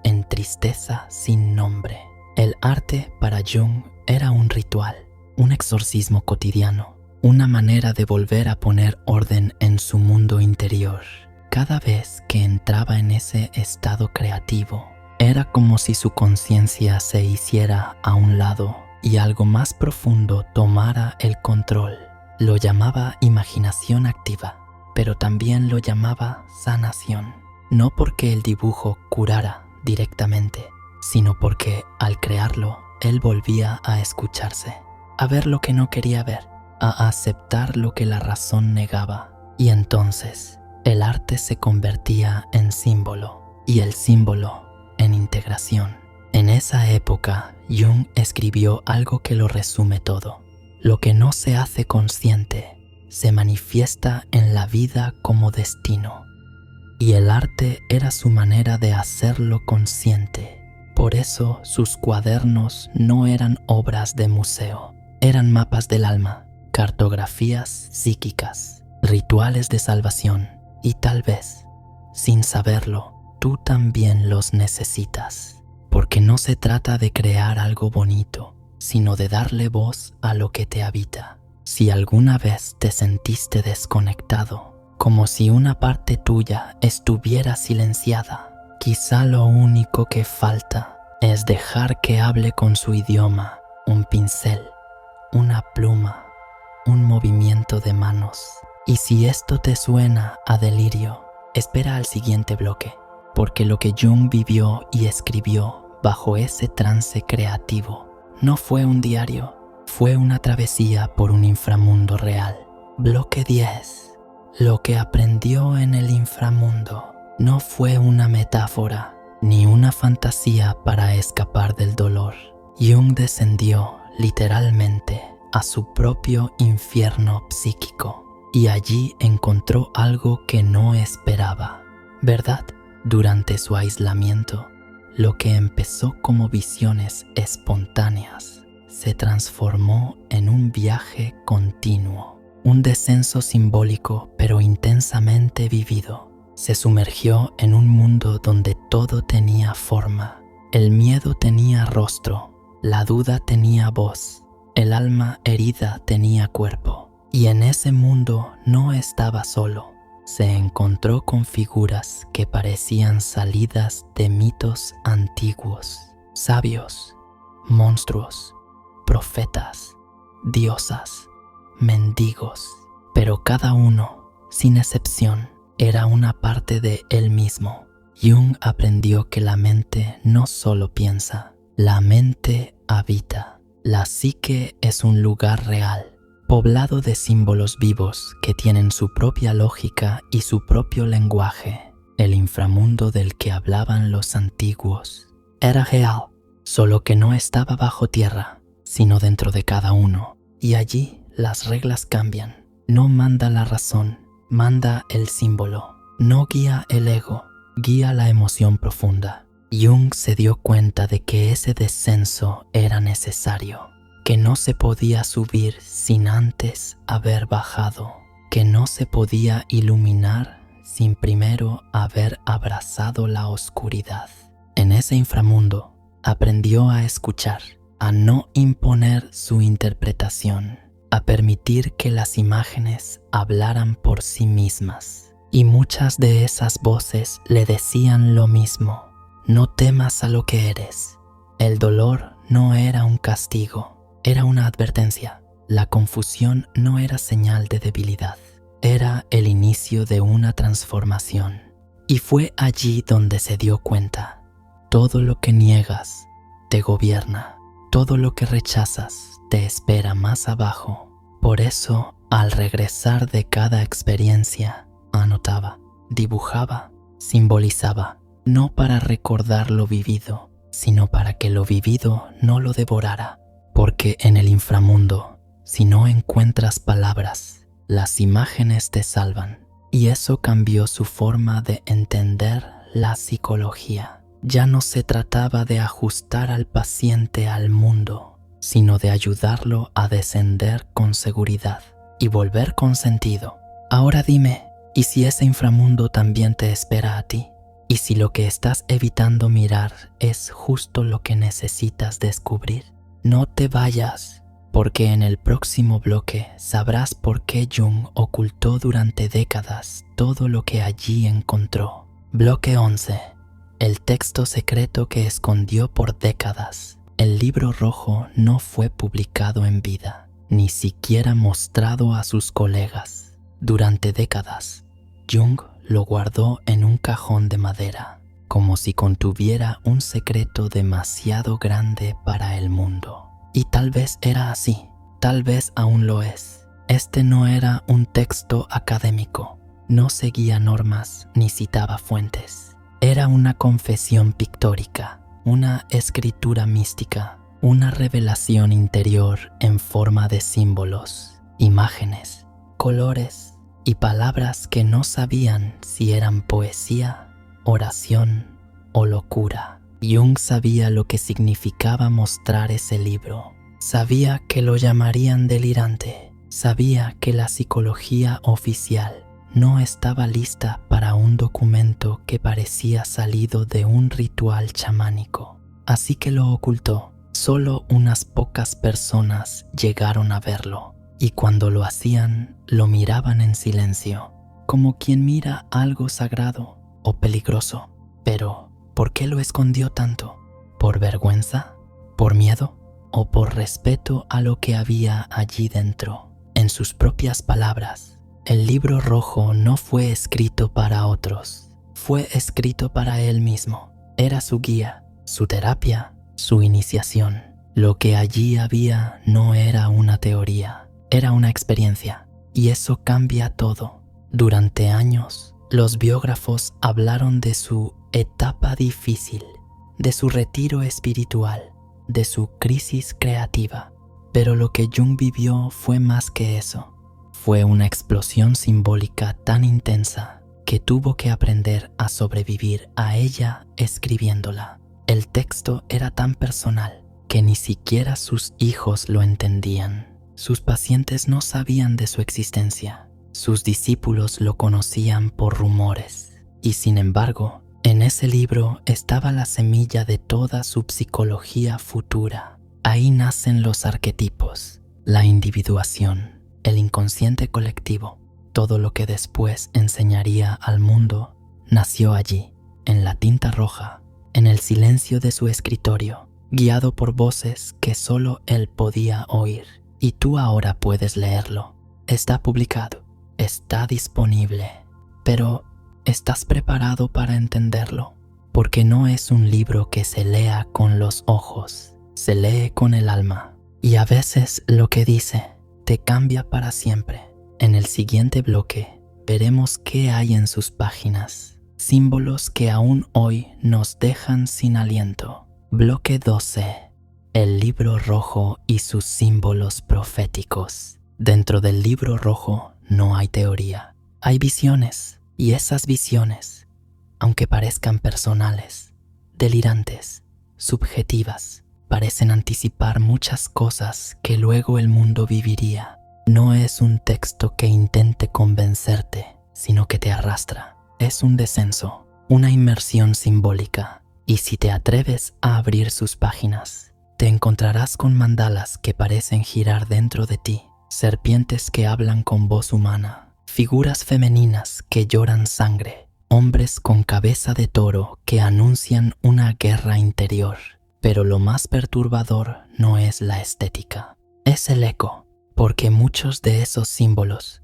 en tristeza sin nombre. El arte para Jung era un ritual, un exorcismo cotidiano, una manera de volver a poner orden en su mundo interior. Cada vez que entraba en ese estado creativo, era como si su conciencia se hiciera a un lado y algo más profundo tomara el control. Lo llamaba imaginación activa, pero también lo llamaba sanación. No porque el dibujo curara directamente, sino porque al crearlo, él volvía a escucharse, a ver lo que no quería ver, a aceptar lo que la razón negaba, y entonces el arte se convertía en símbolo y el símbolo en integración. En esa época, Jung escribió algo que lo resume todo. Lo que no se hace consciente se manifiesta en la vida como destino, y el arte era su manera de hacerlo consciente. Por eso sus cuadernos no eran obras de museo, eran mapas del alma, cartografías psíquicas, rituales de salvación, y tal vez, sin saberlo, tú también los necesitas. Porque no se trata de crear algo bonito, sino de darle voz a lo que te habita. Si alguna vez te sentiste desconectado, como si una parte tuya estuviera silenciada, quizá lo único que falta es dejar que hable con su idioma, un pincel, una pluma, un movimiento de manos. Y si esto te suena a delirio, espera al siguiente bloque, porque lo que Jung vivió y escribió bajo ese trance creativo no fue un diario, fue una travesía por un inframundo real. Bloque 10. Lo que aprendió en el inframundo no fue una metáfora ni una fantasía para escapar del dolor. Jung descendió literalmente a su propio infierno psíquico y allí encontró algo que no esperaba, ¿verdad? Durante su aislamiento, lo que empezó como visiones espontáneas se transformó en un viaje continuo, un descenso simbólico pero intensamente vivido. Se sumergió en un mundo donde todo tenía forma, el miedo tenía rostro, la duda tenía voz, el alma herida tenía cuerpo, y en ese mundo no estaba solo. Se encontró con figuras que parecían salidas de mitos antiguos, sabios, monstruos, profetas, diosas, mendigos, pero cada uno, sin excepción, era una parte de él mismo. Jung aprendió que la mente no solo piensa, la mente habita. La psique es un lugar real, poblado de símbolos vivos que tienen su propia lógica y su propio lenguaje. El inframundo del que hablaban los antiguos era real, solo que no estaba bajo tierra, sino dentro de cada uno. Y allí las reglas cambian. No manda la razón, manda el símbolo. No guía el ego, guía la emoción profunda. Jung se dio cuenta de que ese descenso era necesario, que no se podía subir sin antes haber bajado, que no se podía iluminar sin primero haber abrazado la oscuridad. En ese inframundo aprendió a escuchar, a no imponer su interpretación, a permitir que las imágenes hablaran por sí mismas. Y muchas de esas voces le decían lo mismo: no temas a lo que eres. El dolor no era un castigo, era una advertencia. La confusión no era señal de debilidad, era el inicio de una transformación. Y fue allí donde se dio cuenta: todo lo que niegas te gobierna, todo lo que rechazas te espera más abajo. Por eso, al regresar de cada experiencia, anotaba, dibujaba, simbolizaba, no para recordar lo vivido, sino para que lo vivido no lo devorara. Porque en el inframundo, si no encuentras palabras, las imágenes te salvan. Y eso cambió su forma de entender la psicología. Ya no se trataba de ajustar al paciente al mundo, sino de ayudarlo a descender con seguridad y volver con sentido. Ahora dime, ¿y si ese inframundo también te espera a ti? ¿Y si lo que estás evitando mirar es justo lo que necesitas descubrir? No te vayas, porque en el próximo bloque sabrás por qué Jung ocultó durante décadas todo lo que allí encontró. Bloque 11. El texto secreto que escondió por décadas. El libro rojo no fue publicado en vida, ni siquiera mostrado a sus colegas. Durante décadas, Jung lo guardó en un cajón de madera, como si contuviera un secreto demasiado grande para el mundo. Y tal vez era así, tal vez aún lo es. Este no era un texto académico, no seguía normas ni citaba fuentes. Era una confesión pictórica, una escritura mística, una revelación interior en forma de símbolos, imágenes, colores y palabras que no sabían si eran poesía, oración o locura. Jung sabía lo que significaba mostrar ese libro. Sabía que lo llamarían delirante. Sabía que la psicología oficial no estaba lista para un documento que parecía salido de un ritual chamánico. Así que lo ocultó. Solo unas pocas personas llegaron a verlo, y cuando lo hacían, lo miraban en silencio, como quien mira algo sagrado o peligroso. Pero, ¿por qué lo escondió tanto? ¿Por vergüenza? ¿Por miedo? ¿O por respeto a lo que había allí dentro? En sus propias palabras, el libro rojo no fue escrito para otros, fue escrito para él mismo. Era su guía, su terapia, su iniciación. Lo que allí había no era una teoría, era una experiencia, y eso cambia todo. Durante años, los biógrafos hablaron de su etapa difícil, de su retiro espiritual, de su crisis creativa. Pero lo que Jung vivió fue más que eso. Fue una explosión simbólica tan intensa que tuvo que aprender a sobrevivir a ella escribiéndola. El texto era tan personal que ni siquiera sus hijos lo entendían. Sus pacientes no sabían de su existencia. Sus discípulos lo conocían por rumores. Y sin embargo, en ese libro estaba la semilla de toda su psicología futura. Ahí nacen los arquetipos, la individuación, el inconsciente colectivo. Todo lo que después enseñaría al mundo nació allí, en la tinta roja, en el silencio de su escritorio, guiado por voces que solo él podía oír. Y tú ahora puedes leerlo. Está publicado, está disponible. Pero, ¿estás preparado para entenderlo? Porque no es un libro que se lea con los ojos, se lee con el alma. Y a veces lo que dice te cambia para siempre. En el siguiente bloque veremos qué hay en sus páginas, símbolos que aún hoy nos dejan sin aliento. Bloque 12. El libro rojo y sus símbolos proféticos. Dentro del libro rojo no hay teoría, hay visiones, y esas visiones, aunque parezcan personales, delirantes, subjetivas, parecen anticipar muchas cosas que luego el mundo viviría. No es un texto que intente convencerte, sino que te arrastra. Es un descenso, una inmersión simbólica, y si te atreves a abrir sus páginas, te encontrarás con mandalas que parecen girar dentro de ti, serpientes que hablan con voz humana, figuras femeninas que lloran sangre, hombres con cabeza de toro que anuncian una guerra interior. Pero lo más perturbador no es la estética, es el eco, porque muchos de esos símbolos,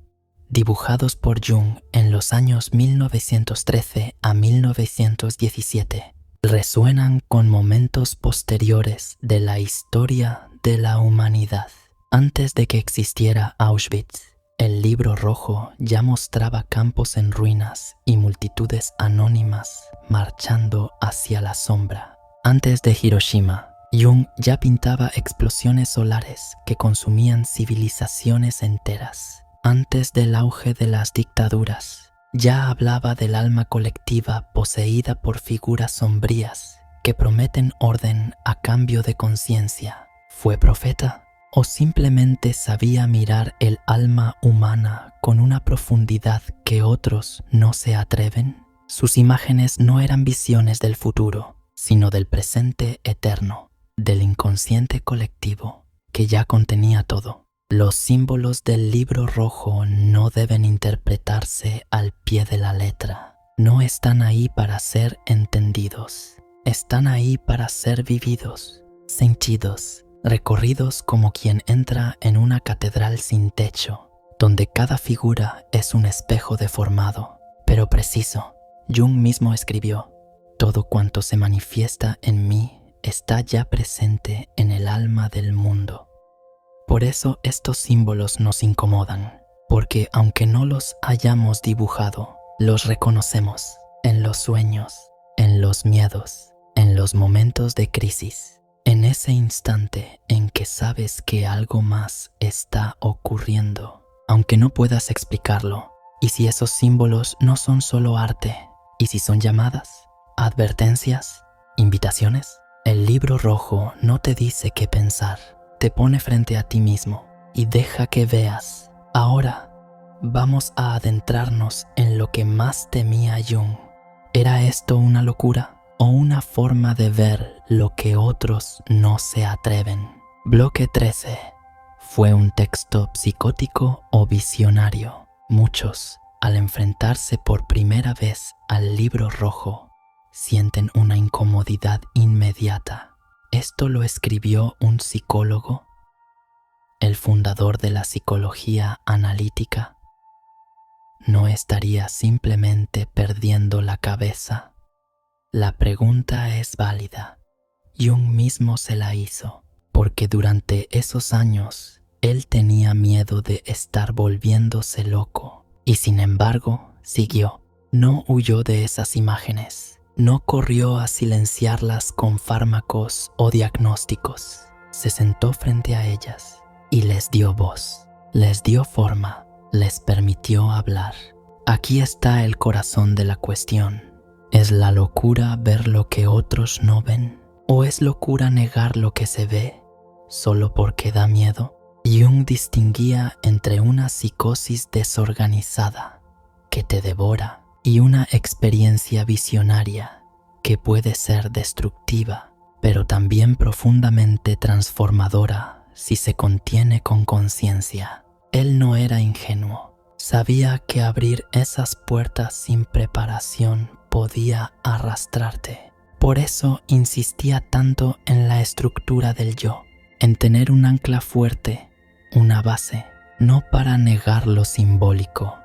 dibujados por Jung en los años 1913 a 1917, resuenan con momentos posteriores de la historia de la humanidad. Antes de que existiera Auschwitz, el libro rojo ya mostraba campos en ruinas y multitudes anónimas marchando hacia la sombra. Antes de Hiroshima, Jung ya pintaba explosiones solares que consumían civilizaciones enteras. Antes del auge de las dictaduras, ya hablaba del alma colectiva poseída por figuras sombrías que prometen orden a cambio de conciencia. ¿Fue profeta? ¿O simplemente sabía mirar el alma humana con una profundidad que otros no se atreven? Sus imágenes no eran visiones del futuro, sino del presente eterno, del inconsciente colectivo, que ya contenía todo. Los símbolos del libro rojo no deben interpretarse al pie de la letra. No están ahí para ser entendidos. Están ahí para ser vividos, sentidos, recorridos como quien entra en una catedral sin techo, donde cada figura es un espejo deformado, pero preciso. Jung mismo escribió: todo cuanto se manifiesta en mí está ya presente en el alma del mundo. Por eso estos símbolos nos incomodan, porque aunque no los hayamos dibujado, los reconocemos en los sueños, en los miedos, en los momentos de crisis, en ese instante en que sabes que algo más está ocurriendo, aunque no puedas explicarlo. Y si esos símbolos no son solo arte, y si son llamadas, advertencias, invitaciones, el libro rojo no te dice qué pensar, te pone frente a ti mismo y deja que veas. Ahora vamos a adentrarnos en lo que más temía Jung. ¿Era esto una locura o una forma de ver lo que otros no se atreven? Bloque 13. ¿Fue un texto psicótico o visionario? Muchos, al enfrentarse por primera vez al libro rojo, sienten una incomodidad inmediata. ¿Esto lo escribió un psicólogo? ¿El fundador de la psicología analítica? ¿No estaría simplemente perdiendo la cabeza? La pregunta es válida. Jung mismo se la hizo, porque durante esos años él tenía miedo de estar volviéndose loco, y sin embargo siguió. No huyó de esas imágenes, no corrió a silenciarlas con fármacos o diagnósticos. Se sentó frente a ellas y les dio voz, les dio forma, les permitió hablar. Aquí está el corazón de la cuestión. ¿Es la locura ver lo que otros no ven? ¿O es locura negar lo que se ve solo porque da miedo? Jung distinguía entre una psicosis desorganizada que te devora y una experiencia visionaria que puede ser destructiva, pero también profundamente transformadora si se contiene con conciencia. Él no era ingenuo. Sabía que abrir esas puertas sin preparación podía arrastrarte. Por eso insistía tanto en la estructura del yo, en tener un ancla fuerte, una base, no para negar lo simbólico,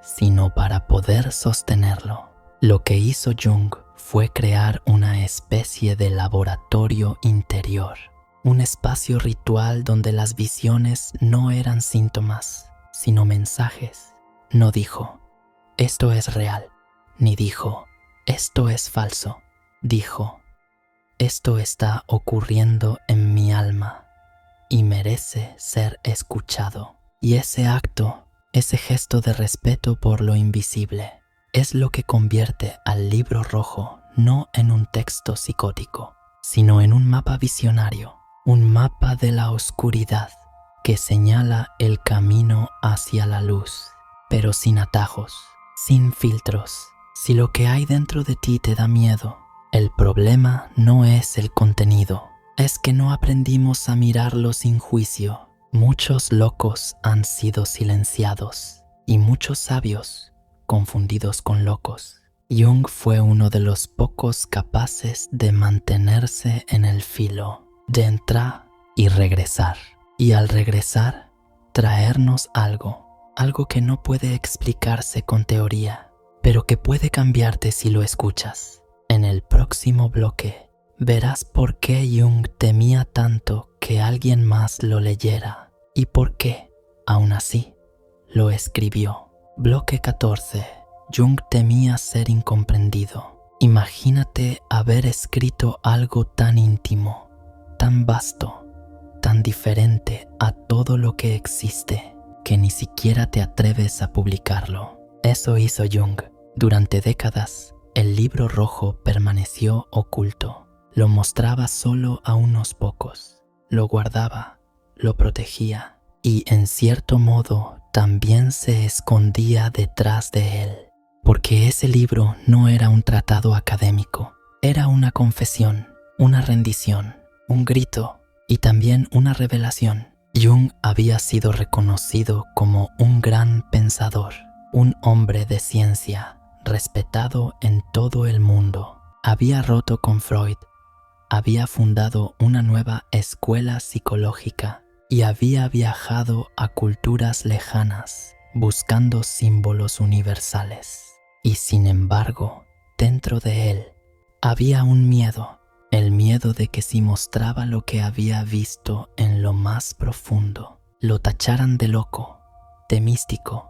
sino para poder sostenerlo. Lo que hizo Jung fue crear una especie de laboratorio interior, un espacio ritual donde las visiones no eran síntomas, sino mensajes. No dijo, esto es real, ni dijo, esto es falso. Dijo, esto está ocurriendo en mi alma y merece ser escuchado. Y ese acto, ese gesto de respeto por lo invisible, es lo que convierte al libro rojo no en un texto psicótico, sino en un mapa visionario, un mapa de la oscuridad que señala el camino hacia la luz, pero sin atajos, sin filtros. Si lo que hay dentro de ti te da miedo, el problema no es el contenido, es que no aprendimos a mirarlo sin juicio. Muchos locos han sido silenciados y muchos sabios confundidos con locos. Jung fue uno de los pocos capaces de mantenerse en el filo, de entrar y regresar. Y al regresar, traernos algo que no puede explicarse con teoría, pero que puede cambiarte si lo escuchas. En el próximo bloque, verás por qué Jung temía tanto que alguien más lo leyera y por qué, aún así, lo escribió. Bloque 14. Jung temía ser incomprendido. Imagínate haber escrito algo tan íntimo, tan vasto, tan diferente a todo lo que existe, que ni siquiera te atreves a publicarlo. Eso hizo Jung. Durante décadas, el libro rojo permaneció oculto. Lo mostraba solo a unos pocos. Lo guardaba, lo protegía y, en cierto modo, también se escondía detrás de él. Porque ese libro no era un tratado académico. Era una confesión, una rendición, un grito y también una revelación. Jung había sido reconocido como un gran pensador, un hombre de ciencia, respetado en todo el mundo. Había roto con Freud, había fundado una nueva escuela psicológica y había viajado a culturas lejanas buscando símbolos universales. Y sin embargo, dentro de él había un miedo, el miedo de que si mostraba lo que había visto en lo más profundo, lo tacharan de loco, de místico,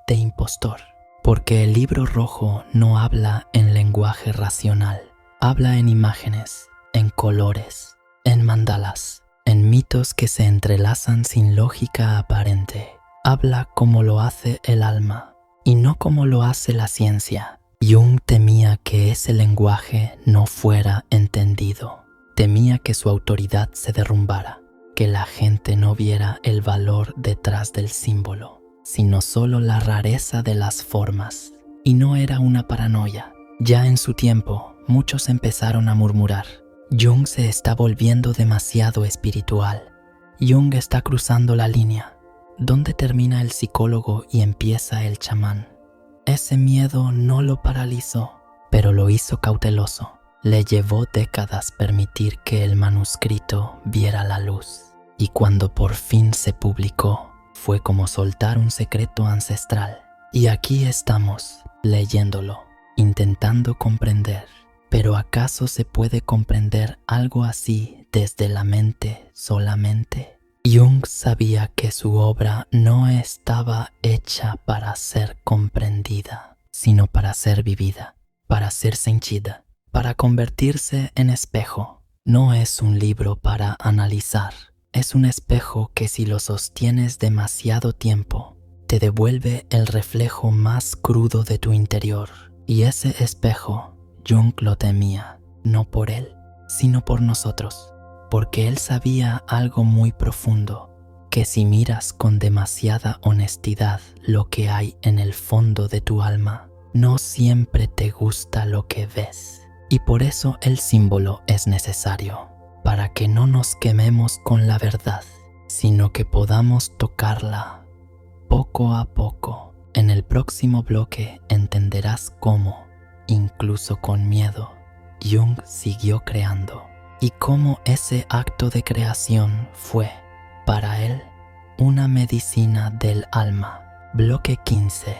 de impostor. Porque el libro rojo no habla en lenguaje racional, habla en imágenes, en colores, en mandalas, en mitos que se entrelazan sin lógica aparente. Habla como lo hace el alma y no como lo hace la ciencia. Jung temía que ese lenguaje no fuera entendido. Temía que su autoridad se derrumbara, que la gente no viera el valor detrás del símbolo, sino solo la rareza de las formas. Y no era una paranoia. Ya en su tiempo, muchos empezaron a murmurar: Jung se está volviendo demasiado espiritual. Jung está cruzando la línea. ¿Dónde termina el psicólogo y empieza el chamán? Ese miedo no lo paralizó, pero lo hizo cauteloso. Le llevó décadas permitir que el manuscrito viera la luz. Y cuando por fin se publicó, fue como soltar un secreto ancestral. Y aquí estamos, leyéndolo, intentando comprender. ¿Pero acaso se puede comprender algo así desde la mente solamente? Jung sabía que su obra no estaba hecha para ser comprendida, sino para ser vivida, para ser sentida, para convertirse en espejo. No es un libro para analizar, es un espejo que si lo sostienes demasiado tiempo, te devuelve el reflejo más crudo de tu interior. Y ese espejo, Jung lo temía, no por él, sino por nosotros. Porque él sabía algo muy profundo, que si miras con demasiada honestidad lo que hay en el fondo de tu alma, no siempre te gusta lo que ves. Y por eso el símbolo es necesario, para que no nos quememos con la verdad, sino que podamos tocarla poco a poco. En el próximo bloque entenderás cómo, incluso con miedo, Jung siguió creando. Y cómo ese acto de creación fue, para él, una medicina del alma. Bloque 15.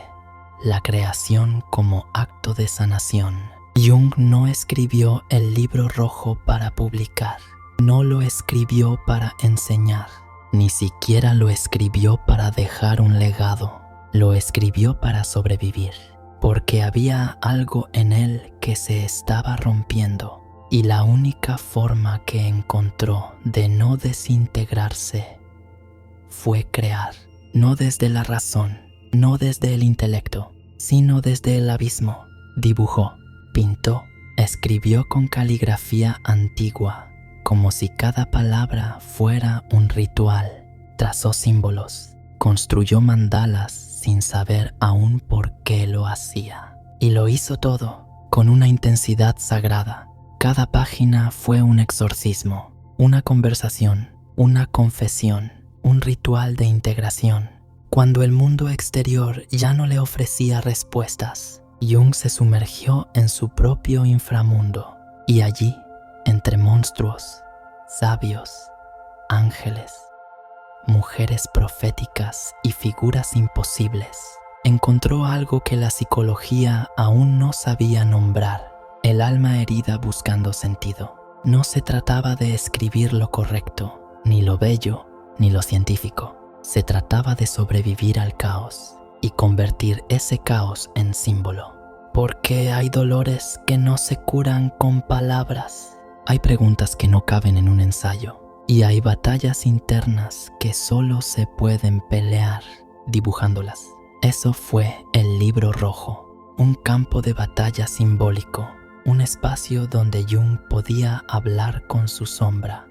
La creación como acto de sanación. Jung no escribió el libro rojo para publicar. No lo escribió para enseñar. Ni siquiera lo escribió para dejar un legado. Lo escribió para sobrevivir. Porque había algo en él que se estaba rompiendo. Y la única forma que encontró de no desintegrarse fue crear, no desde la razón, no desde el intelecto, sino desde el abismo. Dibujó, pintó, escribió con caligrafía antigua, como si cada palabra fuera un ritual. Trazó símbolos, construyó mandalas sin saber aún por qué lo hacía. Y lo hizo todo con una intensidad sagrada. Cada página fue un exorcismo, una conversación, una confesión, un ritual de integración. Cuando el mundo exterior ya no le ofrecía respuestas, Jung se sumergió en su propio inframundo. Y allí, entre monstruos, sabios, ángeles, mujeres proféticas y figuras imposibles, encontró algo que la psicología aún no sabía nombrar. El alma herida buscando sentido. No se trataba de escribir lo correcto, ni lo bello, ni lo científico. Se trataba de sobrevivir al caos y convertir ese caos en símbolo. Porque hay dolores que no se curan con palabras. Hay preguntas que no caben en un ensayo. Y hay batallas internas que solo se pueden pelear dibujándolas. Eso fue el libro rojo, un campo de batalla simbólico. Un espacio donde Jung podía hablar con su sombra,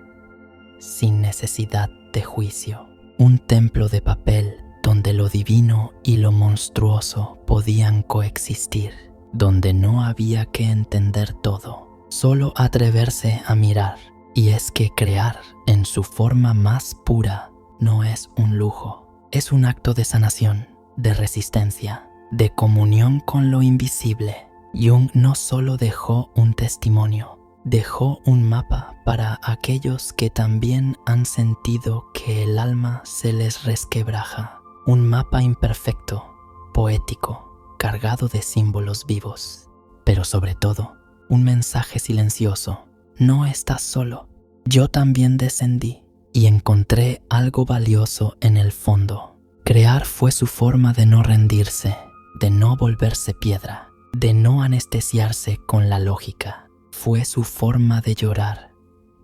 sin necesidad de juicio. Un templo de papel donde lo divino y lo monstruoso podían coexistir, donde no había que entender todo, solo atreverse a mirar. Y es que crear en su forma más pura no es un lujo, es un acto de sanación, de resistencia, de comunión con lo invisible. Jung no solo dejó un testimonio, dejó un mapa para aquellos que también han sentido que el alma se les resquebraja. Un mapa imperfecto, poético, cargado de símbolos vivos, pero sobre todo, un mensaje silencioso: no estás solo. Yo también descendí y encontré algo valioso en el fondo. Crear fue su forma de no rendirse, de no volverse piedra, de no anestesiarse con la lógica. Fue su forma de llorar,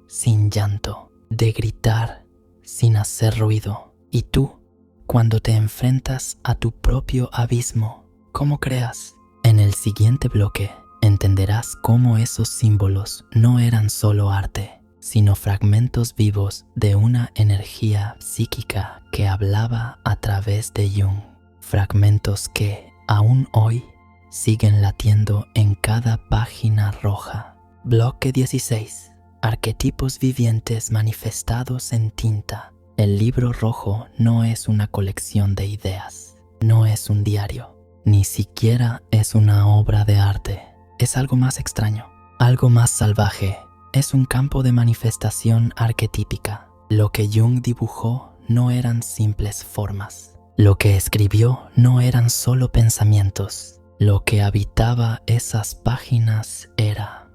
sin llanto, de gritar, sin hacer ruido. Y tú, cuando te enfrentas a tu propio abismo, ¿cómo creas? En el siguiente bloque entenderás cómo esos símbolos no eran solo arte, sino fragmentos vivos de una energía psíquica que hablaba a través de Jung. Fragmentos que, aún hoy, siguen latiendo en cada página roja. Bloque 16. Arquetipos vivientes manifestados en tinta. El libro rojo no es una colección de ideas, no es un diario, ni siquiera es una obra de arte. Es algo más extraño, algo más salvaje. Es un campo de manifestación arquetípica. Lo que Jung dibujó no eran simples formas. Lo que escribió no eran solo pensamientos. Lo que habitaba esas páginas era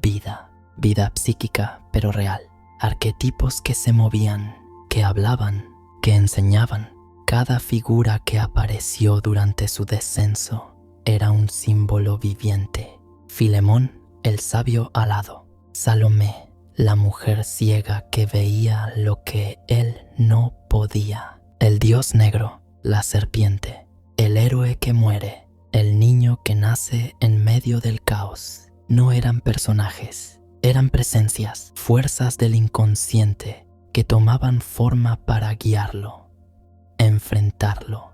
vida. Vida psíquica, pero real. Arquetipos que se movían, que hablaban, que enseñaban. Cada figura que apareció durante su descenso era un símbolo viviente. Filemón, el sabio alado. Salomé, la mujer ciega que veía lo que él no podía. El dios negro, la serpiente. El héroe que muere. El niño que nace en medio del caos. No eran personajes, eran presencias, fuerzas del inconsciente que tomaban forma para guiarlo, enfrentarlo,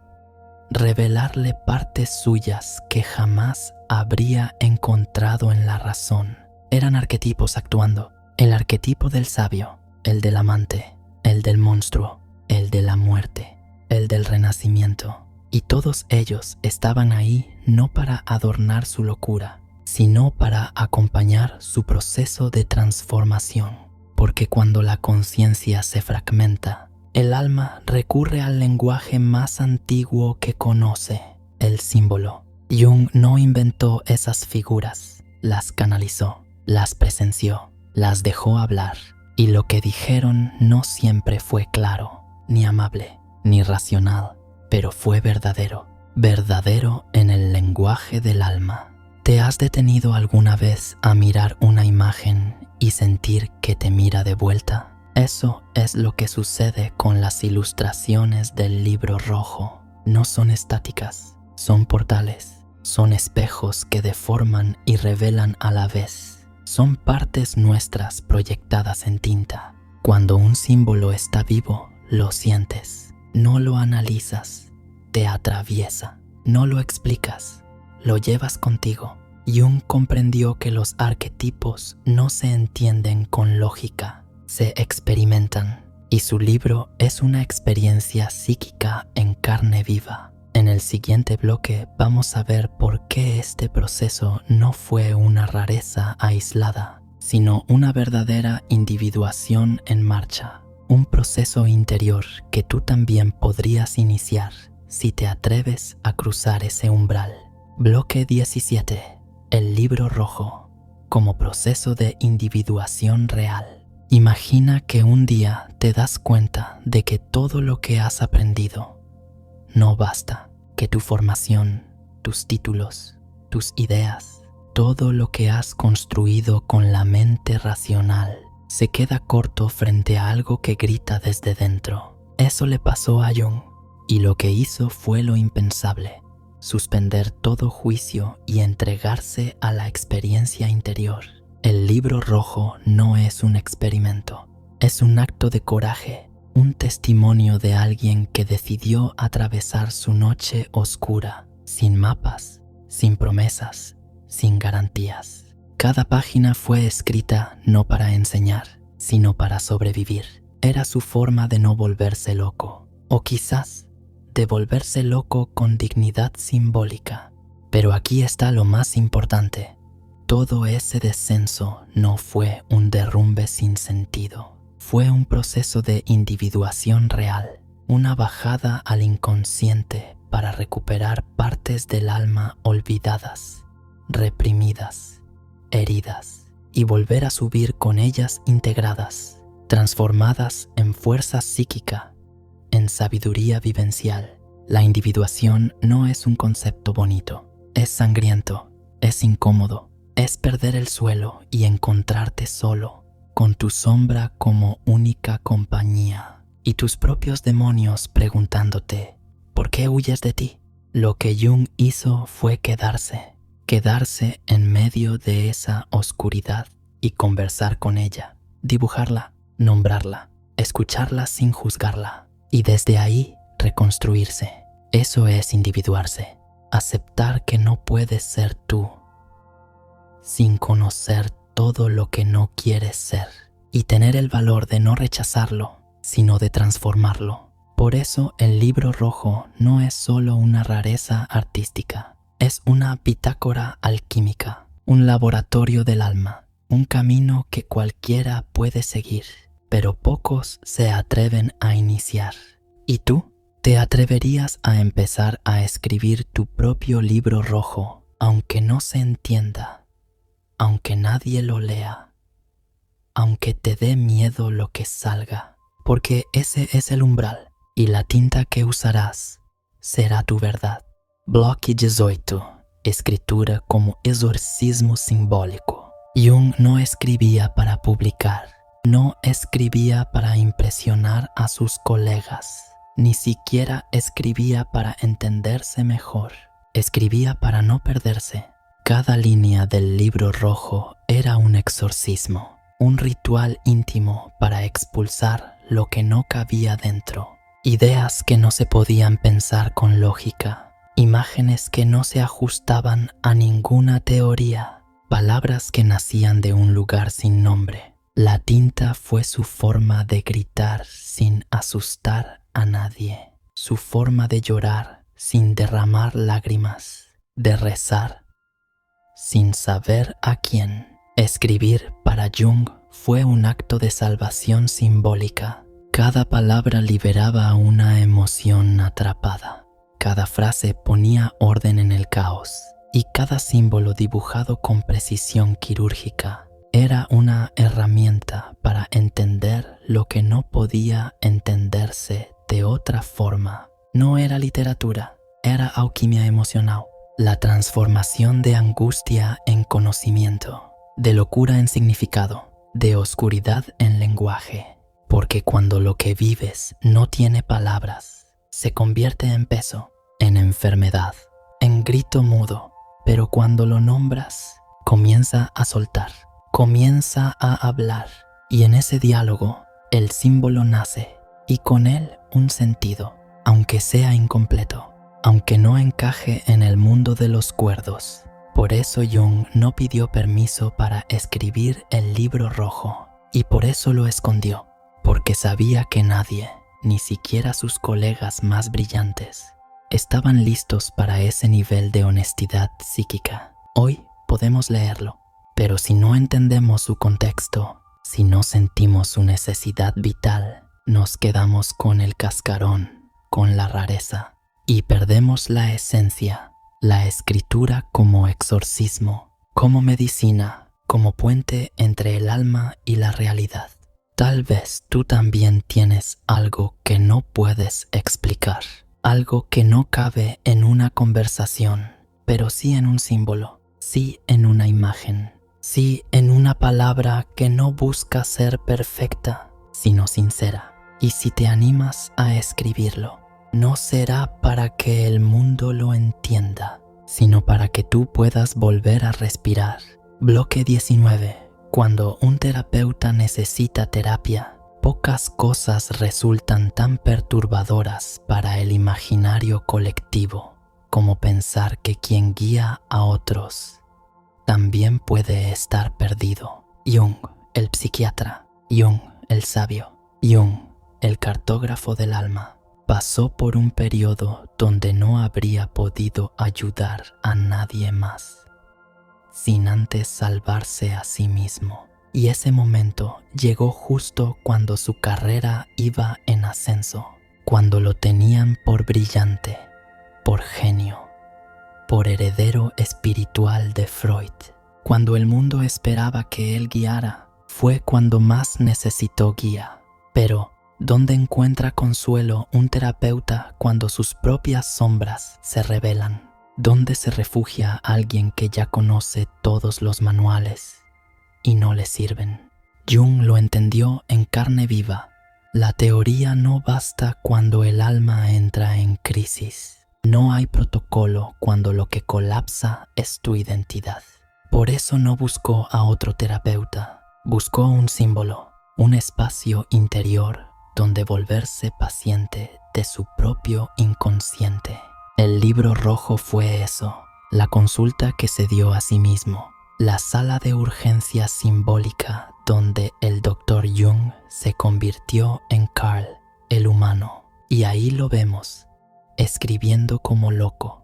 revelarle partes suyas que jamás habría encontrado en la razón. Eran arquetipos actuando. El arquetipo del sabio, el del amante, el del monstruo, el de la muerte, el del renacimiento. Y todos ellos estaban ahí no para adornar su locura, sino para acompañar su proceso de transformación. Porque cuando la conciencia se fragmenta, el alma recurre al lenguaje más antiguo que conoce, el símbolo. Jung no inventó esas figuras, las canalizó, las presenció, las dejó hablar. Y lo que dijeron no siempre fue claro, ni amable, ni racional, pero fue verdadero, verdadero en el lenguaje del alma. ¿Te has detenido alguna vez a mirar una imagen y sentir que te mira de vuelta? Eso es lo que sucede con las ilustraciones del libro rojo. No son estáticas, son portales, son espejos que deforman y revelan a la vez. Son partes nuestras proyectadas en tinta. Cuando un símbolo está vivo, lo sientes, no lo analizas, te atraviesa, no lo explicas, lo llevas contigo. Jung comprendió que los arquetipos no se entienden con lógica, se experimentan, y su libro es una experiencia psíquica en carne viva. En el siguiente bloque vamos a ver por qué este proceso no fue una rareza aislada, sino una verdadera individuación en marcha, un proceso interior que tú también podrías iniciar si te atreves a cruzar ese umbral. Bloque 17. El libro rojo, como proceso de individuación real. Imagina que un día te das cuenta de que todo lo que has aprendido no basta, que tu formación, tus títulos, tus ideas, todo lo que has construido con la mente racional se queda corto frente a algo que grita desde dentro. Eso le pasó a Jung, y lo que hizo fue lo impensable: suspender todo juicio y entregarse a la experiencia interior. El libro rojo no es un experimento, es un acto de coraje, un testimonio de alguien que decidió atravesar su noche oscura, sin mapas, sin promesas, sin garantías. Cada página fue escrita no para enseñar, sino para sobrevivir. Era su forma de no volverse loco, o quizás de volverse loco con dignidad simbólica. Pero aquí está lo más importante: todo ese descenso no fue un derrumbe sin sentido. Fue un proceso de individuación real, una bajada al inconsciente para recuperar partes del alma olvidadas, reprimidas, heridas. y volver a subir con ellas integradas, transformadas en fuerza psíquica, en sabiduría vivencial. La individuación no es un concepto bonito, es sangriento, es incómodo, es perder el suelo y encontrarte solo, con tu sombra como única compañía y tus propios demonios preguntándote, ¿por qué huyes de ti? Lo que Jung hizo fue quedarse en medio de esa oscuridad y conversar con ella, dibujarla, nombrarla, escucharla sin juzgarla y desde ahí reconstruirse. Eso es individuarse, aceptar que no puedes ser tú sin conocer todo lo que no quieres ser y tener el valor de no rechazarlo, sino de transformarlo. Por eso el libro rojo no es solo una rareza artística, es una bitácora alquímica, un laboratorio del alma, un camino que cualquiera puede seguir, pero pocos se atreven a iniciar. ¿Y tú? ¿Te atreverías a empezar a escribir tu propio libro rojo, aunque no se entienda, aunque nadie lo lea, aunque te dé miedo lo que salga? Porque ese es el umbral y la tinta que usarás será tu verdad. Bloque 18. Escritura como exorcismo simbólico. Jung no escribía para publicar, no escribía para impresionar a sus colegas, ni siquiera escribía para entenderse mejor, escribía para no perderse. Cada línea del libro rojo era un exorcismo, un ritual íntimo para expulsar lo que no cabía dentro, ideas que no se podían pensar con lógica, imágenes que no se ajustaban a ninguna teoría, palabras que nacían de un lugar sin nombre. La tinta fue su forma de gritar sin asustar a nadie, su forma de llorar sin derramar lágrimas, de rezar sin saber a quién. Escribir para Jung fue un acto de salvación simbólica. Cada palabra liberaba una emoción atrapada. Cada frase ponía orden en el caos y cada símbolo dibujado con precisión quirúrgica era una herramienta para entender lo que no podía entenderse de otra forma. No era literatura, era alquimia emocional, la transformación de angustia en conocimiento, de locura en significado, de oscuridad en lenguaje. Porque cuando lo que vives no tiene palabras, se convierte en peso, en enfermedad, en grito mudo. Pero cuando lo nombras, comienza a soltar, comienza a hablar. Y en ese diálogo, el símbolo nace, y con él un sentido, aunque sea incompleto, aunque no encaje en el mundo de los cuerdos. Por eso Jung no pidió permiso para escribir el libro rojo, y por eso lo escondió, porque sabía que nadie, ni siquiera sus colegas más brillantes, estaban listos para ese nivel de honestidad psíquica. Hoy podemos leerlo, pero si no entendemos su contexto, si no sentimos su necesidad vital, nos quedamos con el cascarón, con la rareza, y perdemos la esencia, la escritura como exorcismo, como medicina, como puente entre el alma y la realidad. Tal vez tú también tienes algo que no puedes explicar, algo que no cabe en una conversación, pero sí en un símbolo, sí en una imagen, sí en una palabra que no busca ser perfecta, sino sincera. Y si te animas a escribirlo, no será para que el mundo lo entienda, sino para que tú puedas volver a respirar. Bloque 19. Cuando un terapeuta necesita terapia, pocas cosas resultan tan perturbadoras para el imaginario colectivo como pensar que quien guía a otros también puede estar perdido. Jung, el psiquiatra, Jung, el sabio, Jung, el cartógrafo del alma, pasó por un periodo donde no habría podido ayudar a nadie más, sin antes salvarse a sí mismo. Y ese momento llegó justo cuando su carrera iba en ascenso, cuando lo tenían por brillante, por genio, por heredero espiritual de Freud. Cuando el mundo esperaba que él guiara, fue cuando más necesitó guía. Pero, ¿dónde encuentra consuelo un terapeuta cuando sus propias sombras se revelan? ¿Dónde se refugia alguien que ya conoce todos los manuales y no le sirven? Jung lo entendió en carne viva. La teoría no basta cuando el alma entra en crisis. No hay protocolo cuando lo que colapsa es tu identidad. Por eso no buscó a otro terapeuta. Buscó un símbolo, un espacio interior donde volverse paciente de su propio inconsciente. El libro rojo fue eso, la consulta que se dio a sí mismo, la sala de urgencia simbólica donde el Dr. Jung se convirtió en Carl, el humano. Y ahí lo vemos, escribiendo como loco,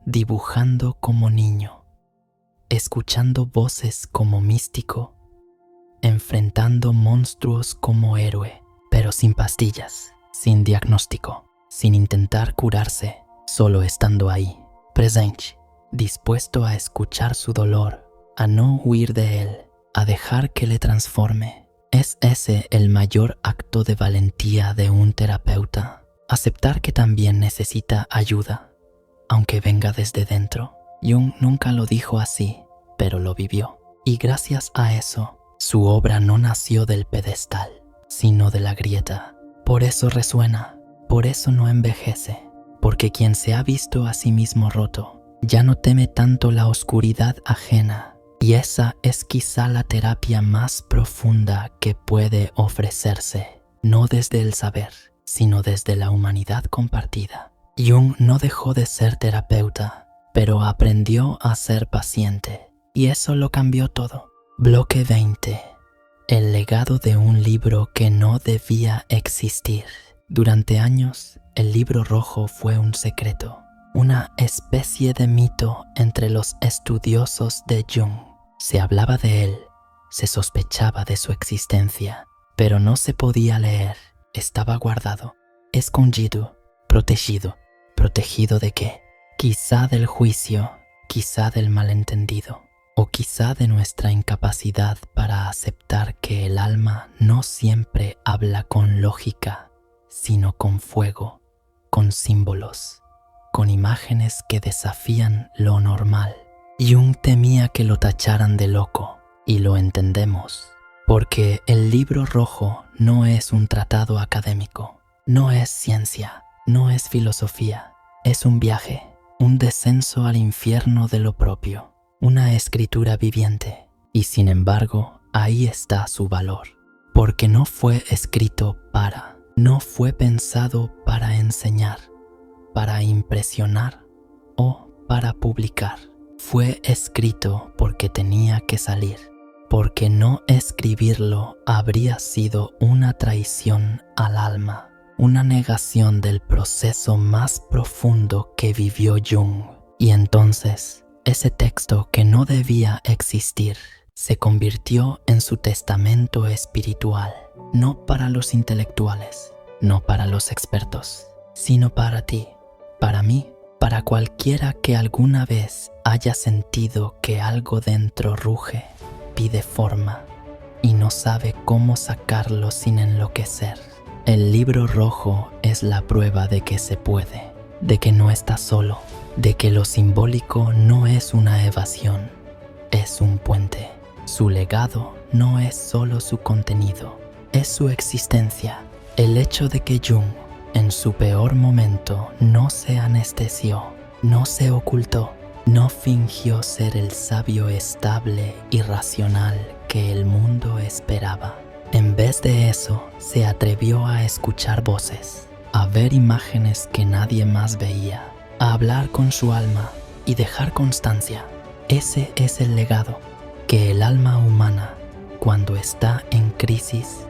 dibujando como niño, escuchando voces como místico, enfrentando monstruos como héroe, pero sin pastillas, sin diagnóstico, sin intentar curarse, solo estando ahí, presente, dispuesto a escuchar su dolor, a no huir de él, a dejar que le transforme. ¿Es ese el mayor acto de valentía de un terapeuta? Aceptar que también necesita ayuda, aunque venga desde dentro. Jung nunca lo dijo así, pero lo vivió. Y gracias a eso, su obra no nació del pedestal, sino de la grieta. Por eso resuena, por eso no envejece, porque quien se ha visto a sí mismo roto, ya no teme tanto la oscuridad ajena, y esa es quizá la terapia más profunda que puede ofrecerse, no desde el saber, sino desde la humanidad compartida. Jung no dejó de ser terapeuta, pero aprendió a ser paciente, y eso lo cambió todo. Bloque 20. El legado de un libro que no debía existir. Durante años, el libro rojo fue un secreto, una especie de mito entre los estudiosos de Jung. Se hablaba de él, se sospechaba de su existencia, pero no se podía leer. Estaba guardado, escondido, protegido. ¿Protegido de qué? Quizá del juicio, quizá del malentendido. O quizá de nuestra incapacidad para aceptar que el alma no siempre habla con lógica, sino con fuego, con símbolos, con imágenes que desafían lo normal. Jung temía que lo tacharan de loco, y lo entendemos, porque el libro rojo no es un tratado académico, no es ciencia, no es filosofía, es un viaje, un descenso al infierno de lo propio. Una escritura viviente, y sin embargo, ahí está su valor, porque no fue escrito no fue pensado para enseñar, para impresionar o para publicar. Fue escrito porque tenía que salir, porque no escribirlo habría sido una traición al alma, una negación del proceso más profundo que vivió Jung. Y entonces, ese texto que no debía existir se convirtió en su testamento espiritual, no para los intelectuales, no para los expertos, sino para ti, para mí, para cualquiera que alguna vez haya sentido que algo dentro ruge, pide forma y no sabe cómo sacarlo sin enloquecer. El libro rojo es la prueba de que se puede, de que no estás solo, de que lo simbólico no es una evasión, es un puente. Su legado no es solo su contenido, es su existencia. El hecho de que Jung, en su peor momento, no se anestesió, no se ocultó, no fingió ser el sabio estable y racional que el mundo esperaba. En vez de eso, se atrevió a escuchar voces, a ver imágenes que nadie más veía, a hablar con su alma y dejar constancia. Ese es el legado, que el alma humana, cuando está en crisis,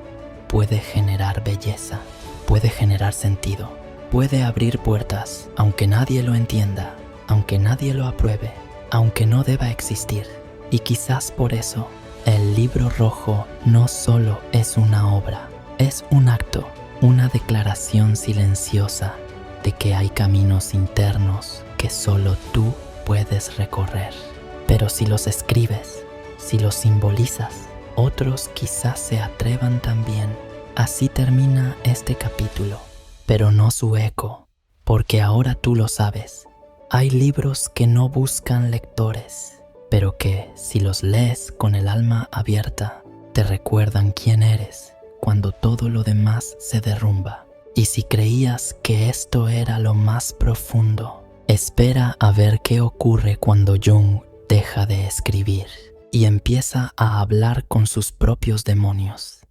puede generar belleza, puede generar sentido, puede abrir puertas, aunque nadie lo entienda, aunque nadie lo apruebe, aunque no deba existir. Y quizás por eso, el libro rojo no solo es una obra, es un acto, una declaración silenciosa de que hay caminos internos que solo tú puedes recorrer. Pero si los escribes, si los simbolizas, otros quizás se atrevan también. Así termina este capítulo, pero no su eco, porque ahora tú lo sabes. Hay libros que no buscan lectores, pero que, si los lees con el alma abierta, te recuerdan quién eres cuando todo lo demás se derrumba. Y si creías que esto era lo más profundo, espera a ver qué ocurre cuando Jung deja de escribir y empieza a hablar con sus propios demonios.